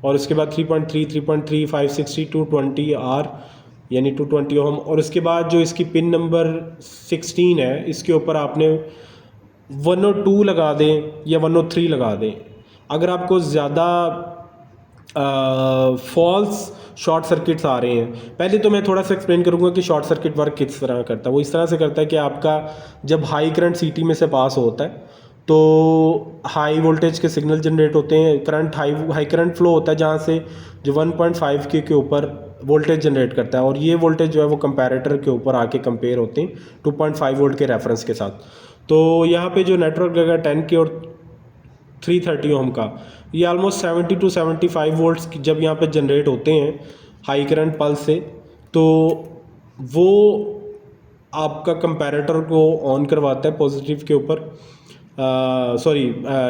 और उसके बाद 3.3 3.3 560 220 R यानी 220 ओहम, और उसके बाद जो इसकी पिन नंबर 16 है इसके ऊपर आपने 102 लगा दें या 103 लगा दें। अगर आपको ज़्यादा फॉल्स शॉर्ट सर्किट्स आ रहे हैं, पहले तो मैं थोड़ा सा एक्सप्लेन करूंगा कि शॉर्ट सर्किट वर्क किस तरह करता है। वो इस तरह से करता है कि आपका जब हाई करंट सीटी में से पास होता है तो हाई वोल्टेज के सिग्नल जनरेट होते हैं, करंट हाई करंट फ्लो होता है जहाँ से जो 1.5K के ऊपर वोल्टेज जनरेट करता है, और ये वोल्टेज जो है वो कंपैरेटर के ऊपर आके कंपेयर होते हैं 2.5 वोल्ट के रेफरेंस के साथ। तो यहाँ पे जो नेटवर्क लगा 10K और 330 ओम का, ये ऑलमोस्ट 70 to 75 वोल्ट्स जब यहाँ पे जनरेट होते हैं हाई करंट पल्स से, तो वो आपका कंपैरेटर को ऑन करवाता है पॉजिटिव के ऊपर,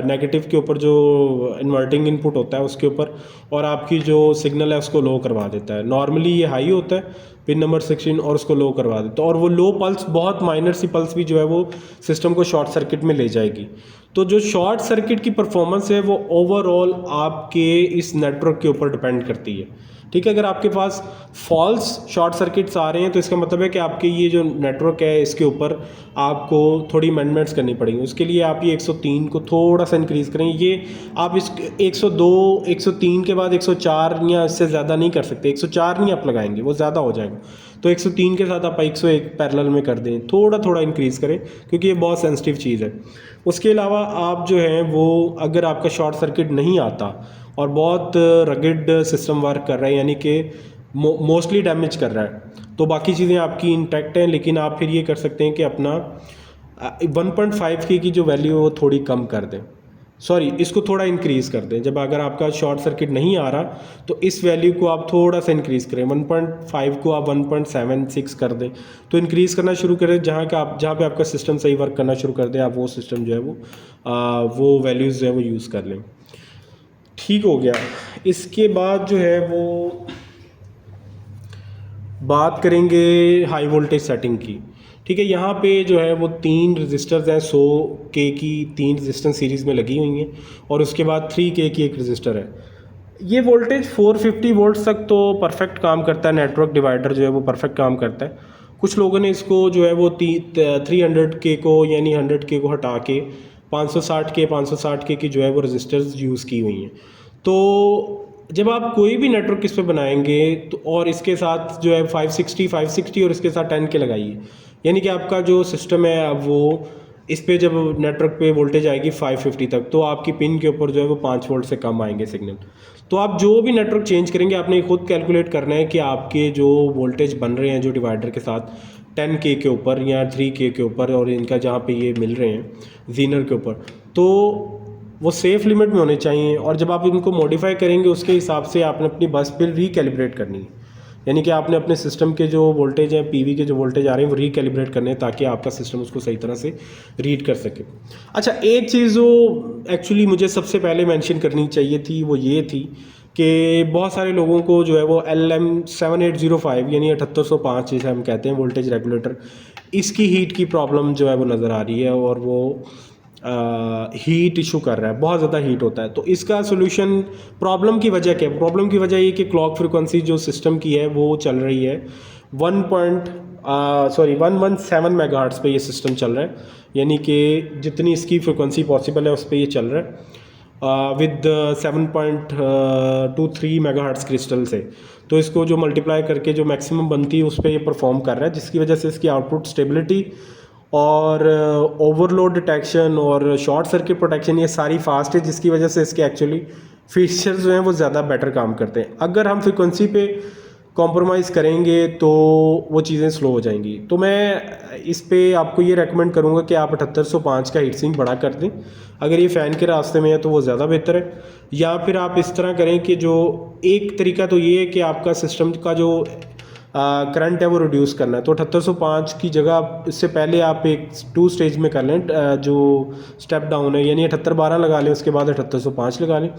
नेगेटिव के ऊपर जो इन्वर्टिंग इनपुट होता है उसके ऊपर, और आपकी जो सिग्नल है उसको लो करवा देता है। नॉर्मली ये हाई होता है पिन नंबर 16 और उसको लो करवा देता है, और वो लो पल्स बहुत माइनर सी पल्स भी जो है वो सिस्टम को शॉर्ट सर्किट में ले जाएगी। तो जो शॉर्ट सर्किट की परफॉर्मेंस है वो ओवरऑल आपके इस नेटवर्क के ऊपर डिपेंड करती है। ठीक है, अगर आपके पास फॉल्स शॉर्ट सर्किट्स आ रहे हैं तो इसका मतलब है कि आपके ये जो नेटवर्क है इसके ऊपर आपको थोड़ी अमेंडमेंट्स करनी पड़ेंगी। उसके लिए आप ये 103 को थोड़ा सा इंक्रीज़ करें। ये आप इस 102 103 के बाद 104 या इससे ज़्यादा नहीं कर सकते, 104 नहीं आप लगाएंगे, वो ज़्यादा हो जाएगा। तो 103 के साथ आप 101 पैरेलल में कर दें, थोड़ा थोड़ा इंक्रीज़ करें क्योंकि ये बहुत सेंसिटिव चीज़ है। उसके अलावा आप जो है वो अगर आपका शॉर्ट सर्किट नहीं आता और बहुत रगिड सिस्टम वर्क कर रहा है, यानी कि मोस्टली डैमेज कर रहा है, तो बाकी चीज़ें आपकी इंटैक्ट हैं, लेकिन आप फिर ये कर सकते हैं कि अपना 1.5K की जो वैल्यू है वो थोड़ी कम कर दें, इसको थोड़ा इंक्रीज़ कर दें। जब अगर आपका शॉर्ट सर्किट नहीं आ रहा तो इस वैल्यू को आप थोड़ा सा इंक्रीज़ करें, 1.5 को आप 1.76 कर दें, तो इंक्रीज़ करना शुरू करें। जहाँ पे आपका सिस्टम सही वर्क करना शुरू कर दें, आप वो सिस्टम जो है वो वैल्यूज़ जो है वो यूज़ कर लें। ठीक हो गया। इसके बाद जो है वो बात करेंगे हाई वोल्टेज सेटिंग की। ठीक है, यहाँ पे जो है वो 3 रजिस्टर्स हैं 100K की, 3 रजिस्टेंस सीरीज़ में लगी हुई हैं, और उसके बाद 3K की एक रजिस्टर है। ये वोल्टेज 450 वोल्ट तक तो परफेक्ट काम करता है, नेटवर्क डिवाइडर जो है वो परफेक्ट काम करता है। कुछ लोगों ने इसको जो है वो 300K को यानी 100K को हटा के 560K की जो है वो रजिस्टर्स यूज़ की हुई हैं। तो जब आप कोई भी नेटवर्क इस पे बनाएंगे तो और इसके साथ जो है 560 और इसके साथ 10K लगाइए, यानी कि आपका जो सिस्टम है अब वो इस पे जब नेटवर्क पे वोल्टेज आएगी 550 तक, तो आपकी पिन के ऊपर जो है वो 5 वोल्ट से कम आएंगे सिग्नल। तो आप जो भी नेटवर्क चेंज करेंगे आपने खुद कैलकुलेट करना है कि आपके जो वोल्टेज बन रहे हैं जो डिवाइडर के साथ 10K के ऊपर या 3K के ऊपर, और इनका जहाँ पे ये मिल रहे हैं जीनर के ऊपर, तो वो सेफ़ लिमिट में होने चाहिए। और जब आप इनको मॉडिफाई करेंगे उसके हिसाब से आपने अपनी बस बिल रिकैलिब्रेट करनी है। यानी कि आपने अपने सिस्टम के जो वोल्टेज हैं, पीवी के जो वोल्टेज आ रहे हैं वो रिकैलिब्रेट करने हैं ताकि आपका सिस्टम उसको सही तरह से रीड कर सके। अच्छा, एक चीज़ जो एक्चुअली मुझे सबसे पहले मेंशन करनी चाहिए थी वो ये थी कि बहुत सारे लोगों को जो है वो LM7805 यानी 7805 जिसे हम कहते हैं वोल्टेज रेगुलेटर, इसकी हीट की प्रॉब्लम जो है वो नज़र आ रही है और वो हीट इशू कर रहा है, बहुत ज़्यादा हीट होता है। तो इसका सोल्यूशन, प्रॉब्लम की वजह क्या है? प्रॉब्लम की वजह ये कि क्लॉक फ्रिक्वेंसी जो सिस्टम की है वो चल रही है 117 मेगाहर्ट्ज़ पे ये सिस्टम चल रहा है, यानी कि जितनी इसकी फ्रिक्वेंसी पॉसिबल है उस पर ये चल रहा है विद 7.23 मेगाहर्ट्ज़ क्रिस्टल से। तो इसको जो मल्टीप्लाई करके जो मैक्सिमम बनती है उस पर ये परफॉर्म कर रहा है, जिसकी वजह से इसकी आउटपुट स्टेबिलिटी और ओवरलोड डिटेक्शन और शॉर्ट सर्किट प्रोटेक्शन ये सारी फास्ट है, जिसकी वजह से इसके एक्चुअली फीचर्स जो हैं वो ज़्यादा बेटर काम करते हैं। अगर हम फ्रिक्वेंसी पे कॉम्प्रोमाइज़ करेंगे तो वो चीज़ें स्लो हो जाएंगी। तो मैं इस पे आपको ये रेकमेंड करूँगा कि आप 7805 का हीट सिंक बड़ा कर दें। अगर ये फ़ैन के रास्ते में है तो वो ज़्यादा बेहतर है, या फिर आप इस तरह करें कि जो एक तरीका तो ये है कि आपका सिस्टम का जो करंट है वो रिड्यूस करना है। तो 7805 की जगह इससे पहले आप एक 2 स्टेज में कर लें, जो स्टेप डाउन है, यानी 7812 लगा लें, उसके बाद 7805 लगा लें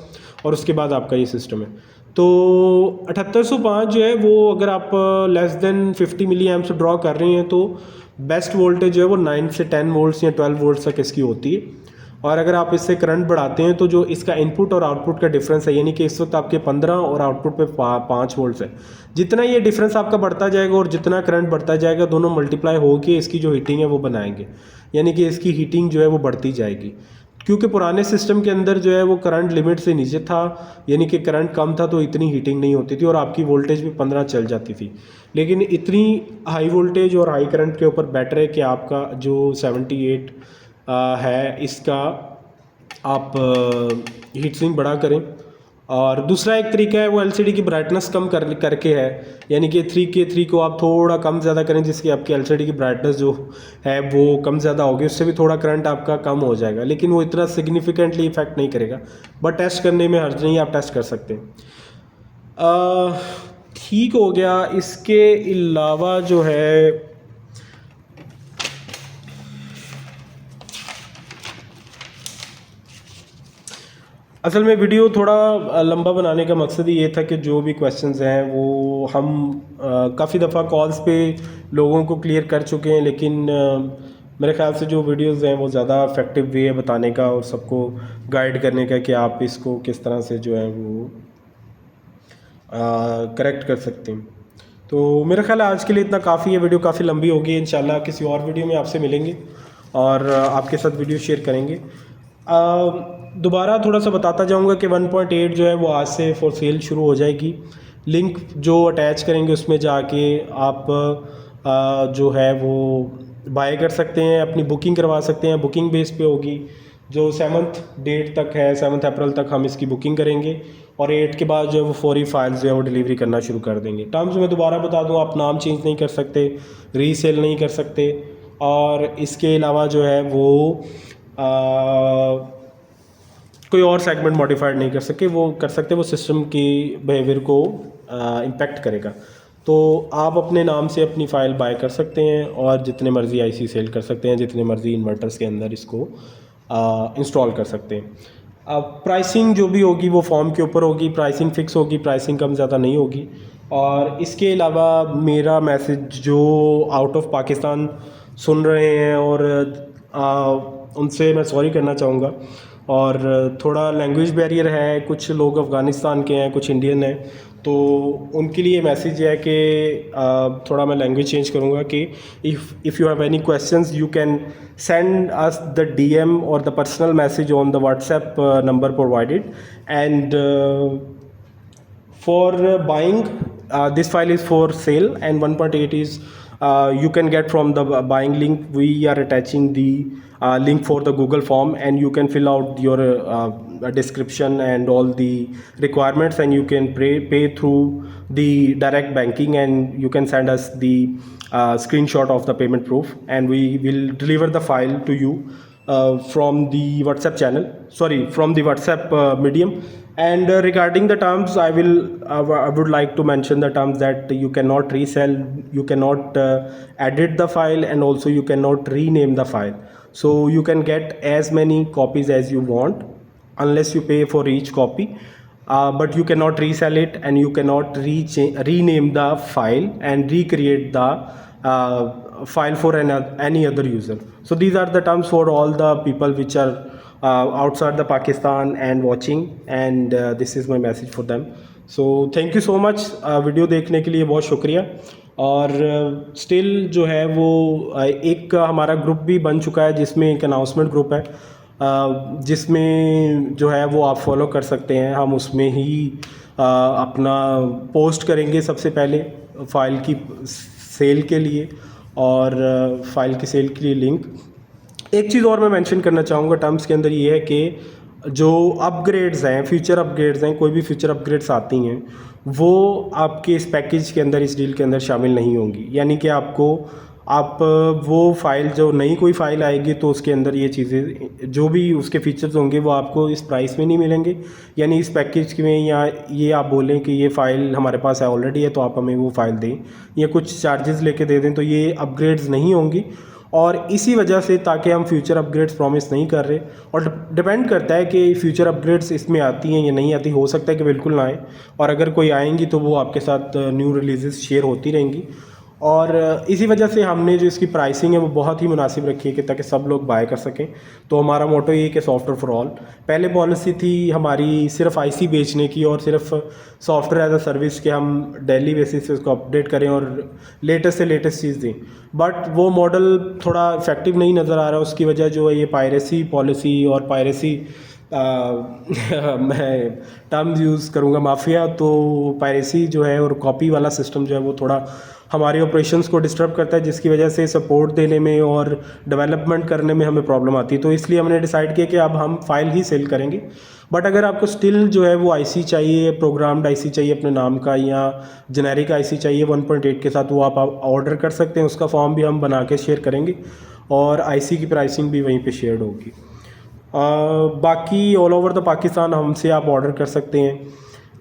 और उसके बाद आपका ये सिस्टम है। तो 7805 जो है वो अगर आप लेस देन 50 मिली एम्प्स ड्रॉ कर रहे हैं तो बेस्ट वोल्टेज जो है वो 9 से 10 वोल्ट्स या 12 वोल्ट्स तक इसकी होती है। और अगर आप इससे करंट बढ़ाते हैं तो जो इसका इनपुट और आउटपुट का डिफरेंस है, यानी कि इस वक्त आपके 15 और आउटपुट पे 5 वोल्ट्स है, जितना ये डिफरेंस आपका बढ़ता जाएगा और जितना करंट बढ़ता जाएगा दोनों मल्टीप्लाई होकर इसकी जो हीटिंग है वो बनाएंगे, यानी कि इसकी हीटिंग जो है वो बढ़ती जाएगी। क्योंकि पुराने सिस्टम के अंदर जो है वो करंट लिमिट से नीचे था, यानी कि करंट कम था तो इतनी हीटिंग नहीं होती थी और आपकी वोल्टेज भी 15 चल जाती थी। लेकिन इतनी हाई वोल्टेज और हाई करंट के ऊपर बेटर है कि आपका जो 78 है इसका आप हीट सिंक बड़ा करें। और दूसरा एक तरीका है वो एलसीडी की ब्राइटनेस कम करके है, यानी कि 3K3 को आप थोड़ा कम ज़्यादा करें जिसकी आपकी एलसीडी की ब्राइटनेस जो है वो कम ज़्यादा होगी, उससे भी थोड़ा करंट आपका कम हो जाएगा, लेकिन वो इतना सिग्निफिकेंटली इफेक्ट नहीं करेगा, बट टेस्ट करने में हर्ज नहीं, आप टेस्ट कर सकते हैं। ठीक हो गया। इसके अलावा जो है असल में वीडियो थोड़ा लंबा बनाने का मकसद ही ये था कि जो भी क्वेश्चंस हैं वो हम काफ़ी दफ़ा कॉल्स पे लोगों को क्लियर कर चुके हैं, लेकिन मेरे ख्याल से जो वीडियोस हैं वो ज़्यादा इफेक्टिव वे है बताने का और सबको गाइड करने का कि आप इसको किस तरह से जो है वो करेक्ट कर सकते हैं। तो मेरा ख्याल है आज के लिए इतना काफ़ी है, वीडियो काफ़ी लंबी होगी। इंशाल्लाह किसी और वीडियो में आपसे मिलेंगे और आपके साथ वीडियो शेयर करेंगे। दोबारा थोड़ा सा बताता जाऊंगा कि 1.8 जो है वो आज से फॉर सेल शुरू हो जाएगी। लिंक जो अटैच करेंगे उसमें जाके आप जो है वो बाय कर सकते हैं, अपनी बुकिंग करवा सकते हैं। बुकिंग बेस पे होगी, जो 7th डेट तक है, 7 अप्रैल तक हम इसकी बुकिंग करेंगे और 8 के बाद जो है वो फौरी फाइल्स जो है वो डिलीवरी करना शुरू कर देंगे। टर्म्स में दोबारा बता दूँ, आप नाम चेंज नहीं कर सकते, रीसेल नहीं कर सकते, और इसके अलावा जो है वो कोई और सेगमेंट मॉडिफाइड नहीं कर सकते, वो सिस्टम की बिहेवियर को इम्पेक्ट करेगा। तो आप अपने नाम से अपनी फ़ाइल बाय कर सकते हैं और जितने मर्ज़ी आईसी सेल कर सकते हैं, जितने मर्ज़ी इन्वर्टर्स के अंदर इसको इंस्टॉल कर सकते हैं। अब प्राइसिंग जो भी होगी वो फॉर्म के ऊपर होगी, प्राइसिंग फ़िक्स होगी, प्राइसिंग कम ज़्यादा नहीं होगी। और इसके अलावा मेरा मैसेज जो आउट ऑफ पाकिस्तान सुन रहे हैं और उनसे मैं सॉरी करना चाहूँगा, और थोड़ा लैंग्वेज बैरियर है, कुछ लोग अफ़गानिस्तान के हैं, कुछ इंडियन हैं, तो उनके लिए मैसेज है कि थोड़ा मैं लैंग्वेज चेंज करूँगा कि if you have any questions you can send us the DM और the personal message on the WhatsApp number provided, and for buying this file is for sale, and 1.8 is you can get from the buying link. We are attaching the link for the Google form, and you can fill out your description and all the requirements, and you can pay through the direct banking, and you can send us the screenshot of the payment proof, and we will deliver the file to you from the WhatsApp channel, from the WhatsApp medium, And regarding the terms, I would like to mention the terms that you cannot resell, you cannot edit the file, and also you cannot rename the file. So you can get as many copies as you want, unless you pay for each copy. But you cannot resell it, and you cannot rename the file and recreate the file for any other user. So these are the terms for all the people which are outside the Pakistan and watching, and this is my message for them. So thank you so much, video देखने के लिए बहुत शुक्रिया। और still जो है वो एक हमारा ग्रुप भी बन चुका है, जिसमें एक अनाउंसमेंट ग्रुप है, जिसमें जो है वो आप फॉलो कर सकते हैं। हम उसमें ही अपना पोस्ट करेंगे सबसे पहले फ़ाइल की सेल के लिए, और फ़ाइल की सेल के लिए लिंक। एक चीज़ और मैं मेंशन करना चाहूँगा टर्म्स के अंदर, ये है कि जो अपग्रेड्स हैं, फ्यूचर अपग्रेड्स हैं, कोई भी फ्यूचर अपग्रेड्स आती हैं, वो आपके इस पैकेज के अंदर, इस डील के अंदर शामिल नहीं होंगी। यानी कि आप वो फ़ाइल, जो नई कोई फ़ाइल आएगी तो उसके अंदर ये चीज़ें, जो भी उसके फीचर्स होंगे, वो आपको इस प्राइस में नहीं मिलेंगे। यानी इस पैकेज में, या ये आप बोलें कि ये फ़ाइल हमारे पास है ऑलरेडी है, तो आप हमें वो फ़ाइल दें, या कुछ चार्जेस लेके दे दें, तो ये अपग्रेड्स नहीं होंगी। और इसी वजह से, ताकि हम फ्यूचर अपग्रेड्स प्रॉमिस नहीं कर रहे, और डिपेंड करता है कि फ्यूचर अपग्रेड्स इसमें आती हैं या नहीं आती। हो सकता है कि बिल्कुल ना आए, और अगर कोई आएंगी तो वो आपके साथ न्यू रिलीजेस शेयर होती रहेंगी। और इसी वजह से हमने जो इसकी प्राइसिंग है वो बहुत ही मुनासिब रखी है, कि ताकि सब लोग बाय कर सकें। तो हमारा मोटो ये है कि सॉफ्टवेयर फॉर ऑल। पहले पॉलिसी थी हमारी सिर्फ आईसी बेचने की, और सिर्फ सॉफ्टवेयर एज अ सर्विस के हम डेली बेसिस पे उसको अपडेट करें और लेटेस्ट से लेटेस्ट चीज़ दें। बट वो मॉडल थोड़ा इफेक्टिव नहीं नज़र आ रहा। उसकी वजह जो है ये पायरेसी पॉलिसी, और पायरेसी मैं टर्म्स यूज़ करूँगा, माफिया। तो पायरेसी जो है और कॉपी वाला सिस्टम जो है वो थोड़ा हमारे ऑपरेशंस को डिस्टर्ब करता है, जिसकी वजह से सपोर्ट देने में और डेवलपमेंट करने में हमें प्रॉब्लम आती है। तो इसलिए हमने डिसाइड किया कि अब हम फाइल ही सेल करेंगे। बट अगर आपको स्टिल जो है वो आईसी चाहिए, प्रोग्राम्ड आईसी चाहिए अपने नाम का, या जेनेरिक आईसी चाहिए 1.8 के साथ, वो आप ऑर्डर कर सकते हैं। उसका फॉर्म भी हम बना के शेयर करेंगे, और आईसी की प्राइसिंग भी वहीं पे शेयर होगी। बाकी ऑल ओवर द पाकिस्तान हमसे आप ऑर्डर कर सकते हैं।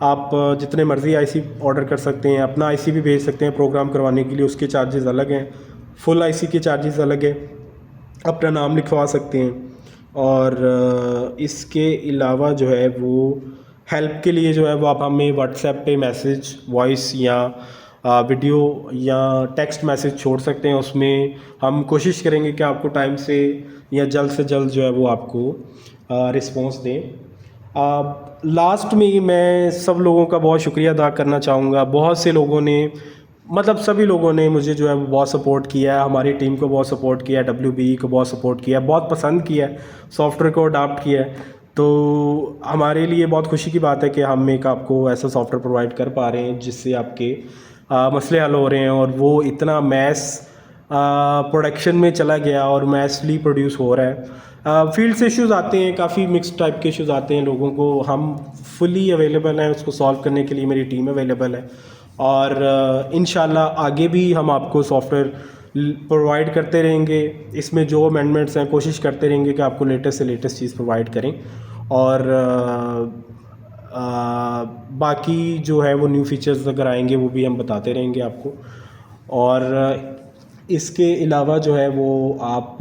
आप जितने मर्ज़ी आईसी ऑर्डर कर सकते हैं, अपना आईसी भी भेज सकते हैं प्रोग्राम करवाने के लिए, उसके चार्जेस अलग हैं। फुल आईसी के चार्जेस अलग है, अपना नाम लिखवा सकते हैं। और इसके अलावा जो है वो हेल्प के लिए जो है वो आप हमें व्हाट्सएप पे मैसेज, वॉइस या वीडियो या टेक्स्ट मैसेज छोड़ सकते हैं। उसमें हम कोशिश करेंगे कि आपको टाइम से या जल्द से जल्द जो है वो आपको रिस्पॉन्स दें। लास्ट में मैं सब लोगों का बहुत शुक्रिया अदा करना चाहूँगा। बहुत से लोगों ने, मतलब सभी लोगों ने मुझे जो है वो बहुत सपोर्ट किया है, हमारी टीम को बहुत सपोर्ट किया है, WBE को बहुत सपोर्ट किया है, बहुत पसंद किया है, सॉफ्टवेयर को अडाप्ट किया है। तो हमारे लिए बहुत खुशी की बात है कि हम एक आपको ऐसा सॉफ्टवेयर प्रोवाइड कर पा रहे हैं जिससे आपके मसले हल हो रहे हैं, और वो इतना मैस प्रोडक्शन में चला गया और मैसली प्रोड्यूस हो रहा है। फील्ड से इश्यूज़ आते हैं, काफ़ी मिक्स टाइप के इश्यूज़ आते हैं लोगों को। हम फुली अवेलेबल हैं उसको सॉल्व करने के लिए, मेरी टीम अवेलेबल है। और इंशाल्लाह आगे भी हम आपको सॉफ्टवेयर प्रोवाइड करते रहेंगे। इसमें जो अमेंडमेंट्स हैं कोशिश करते रहेंगे कि आपको लेटेस्ट से लेटेस्ट चीज़ प्रोवाइड करें। और बाकी जो है वो न्यू फीचर्स अगर आएंगे वो भी हम बताते रहेंगे आपको। और इसके अलावा जो है वो आप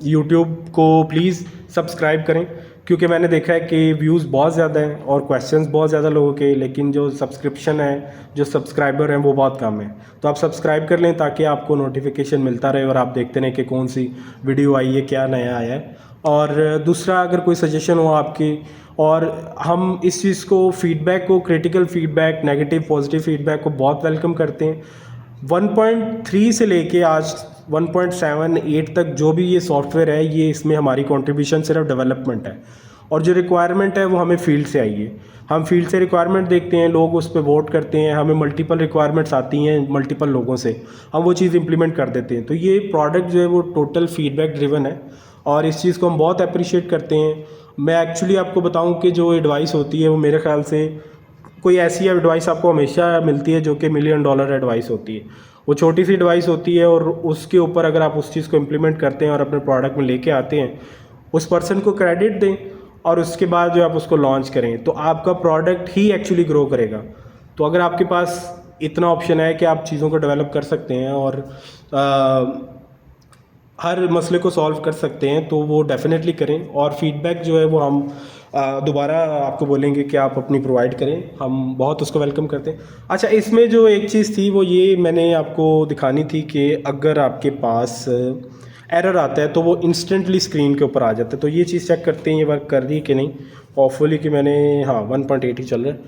यूट्यूब को प्लीज़ सब्सक्राइब करें, क्योंकि मैंने देखा है कि व्यूज़ बहुत ज़्यादा हैं और क्वेश्चंस बहुत ज़्यादा लोगों के, लेकिन जो सब्सक्रिप्शन है, जो सब्सक्राइबर हैं वो बहुत कम है। तो आप सब्सक्राइब कर लें ताकि आपको नोटिफिकेशन मिलता रहे और आप देखते रहें कि कौन सी वीडियो आई है, क्या नया आया है। और दूसरा, अगर कोई सजेशन हो आपकी, और हम इस चीज़ को, फीडबैक को, critical feedback, negative positive feedback को बहुत वेलकम करते हैं। 1.3 से लेके आज 1.78 तक जो भी ये सॉफ्टवेयर है, ये इसमें हमारी कंट्रीब्यूशन सिर्फ डेवलपमेंट है, और जो रिक्वायरमेंट है वो हमें फील्ड से आई है। हम फील्ड से रिक्वायरमेंट देखते हैं, लोग उस पर वोट करते हैं, हमें मल्टीपल रिक्वायरमेंट्स आती हैं मल्टीपल लोगों से, हम वो चीज़ इंप्लीमेंट कर देते हैं। तो ये प्रोडक्ट जो है वो टोटल फीडबैक ड्रिवन है, और इस चीज़ को हम बहुत अप्रिशिएट करते हैं। मैं एक्चुअली आपको बताऊं कि जो एडवाइस होती है वो मेरे ख्याल से कोई ऐसी एडवाइस आपको हमेशा मिलती है जो कि $1 मिलियन एडवाइस होती है। वो छोटी सी एडवाइस होती है, और उसके ऊपर अगर आप उस चीज़ को इम्प्लीमेंट करते हैं और अपने प्रोडक्ट में लेके आते हैं, उस पर्सन को क्रेडिट दें। और उसके बाद जो आप उसको लॉन्च करें तो आपका प्रोडक्ट ही एक्चुअली ग्रो करेगा। तो अगर आपके पास इतना ऑप्शन है कि आप चीज़ों को डेवलप कर सकते हैं और हर मसले को सॉल्व कर सकते हैं तो वो डेफिनेटली करें, और फीडबैक जो है वो हम दोबारा आपको बोलेंगे कि आप अपनी प्रोवाइड करें, हम बहुत उसको वेलकम करते हैं। अच्छा, इसमें जो एक चीज़ थी वो ये मैंने आपको दिखानी थी कि अगर आपके पास एरर आता है तो वो इंस्टेंटली स्क्रीन के ऊपर आ जाता है। तो ये चीज़ चेक करते हैं ये वर्क कर रही है कि नहीं। होपफुली कि मैंने, हाँ 1.8 ही चल रहा है।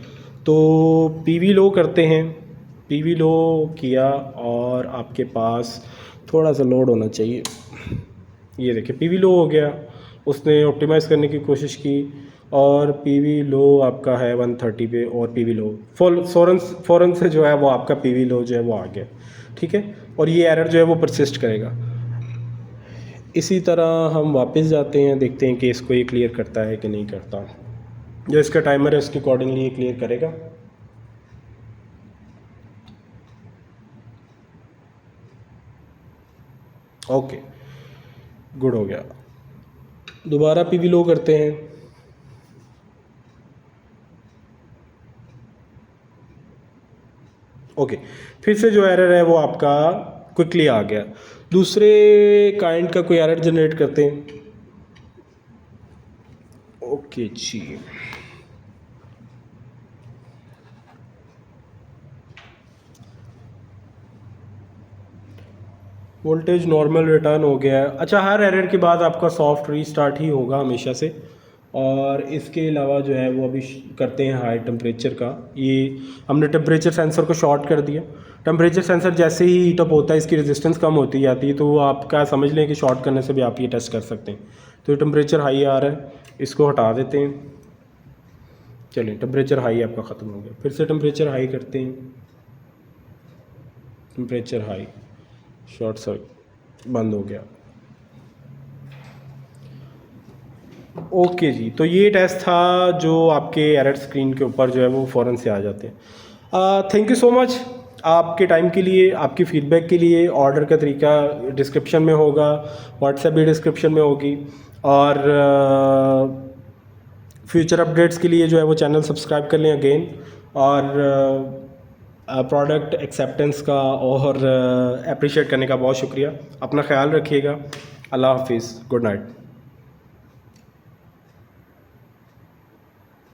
तो पीवी लो करते हैं, पीवी लो किया और आपके पास थोड़ा सा लोड होना चाहिए। ये देखिए पीवी लो हो गया, उसने ऑप्टिमाइज़ करने की कोशिश की और पीवी लो आपका है 130 पे, और पीवी लो फ़ौरन से जो है वो आपका पीवी लो जो है वो आ गया। ठीक है, और ये एरर जो है वो परसिस्ट करेगा। इसी तरह हम वापस जाते हैं, देखते हैं कि इसको ये क्लियर करता है कि नहीं करता। जो इसका टाइमर है उसके अकॉर्डिंगली ये क्लियर करेगा। ओके, गुड हो गया। दोबारा पीवी लो करते हैं। ओके, फिर से जो एरर है वो आपका क्विकली आ गया। दूसरे काइंड का कोई एरर जनरेट करते हैं। ओके जी, वोल्टेज नॉर्मल रिटर्न हो गया है। अच्छा, हर एरर के बाद आपका सॉफ्ट रीस्टार्ट ही होगा हमेशा से। और इसके अलावा जो है वो अभी करते हैं हाई टेम्परेचर का। ये हमने टेम्परेचर सेंसर को शॉर्ट कर दिया। टेम्परेचर सेंसर जैसे ही हीटअप होता है इसकी रेजिस्टेंस कम होती जाती है, तो वो आपका समझ लें कि शॉर्ट करने से भी आप ये टेस्ट कर सकते हैं। तो टेम्परेचर हाई आ रहा है, इसको हटा देते हैं। चलिए, टेम्परेचर हाई आपका ख़त्म हो गया। फिर से टेम्परेचर हाई करते हैं, टेम्परेचर हाई, शॉर्ट सर्किट बंद हो गया। ओके जी, तो ये टेस्ट था जो आपके एरर स्क्रीन के ऊपर जो है वो फ़ौरन से आ जाते हैं। थैंक यू सो मच आपके टाइम के लिए, आपकी फ़ीडबैक के लिए। ऑर्डर का तरीका डिस्क्रिप्शन में होगा, व्हाट्सएप भी डिस्क्रिप्शन में होगी, और फ्यूचर अपडेट्स के लिए जो है वो चैनल सब्सक्राइब कर लें अगेन। और प्रोडक्ट एक्सेप्टेंस का और अप्रिशिएट करने का बहुत शुक्रिया। अपना ख्याल रखिएगा। अल्लाह हाफिज़, गुड नाइट।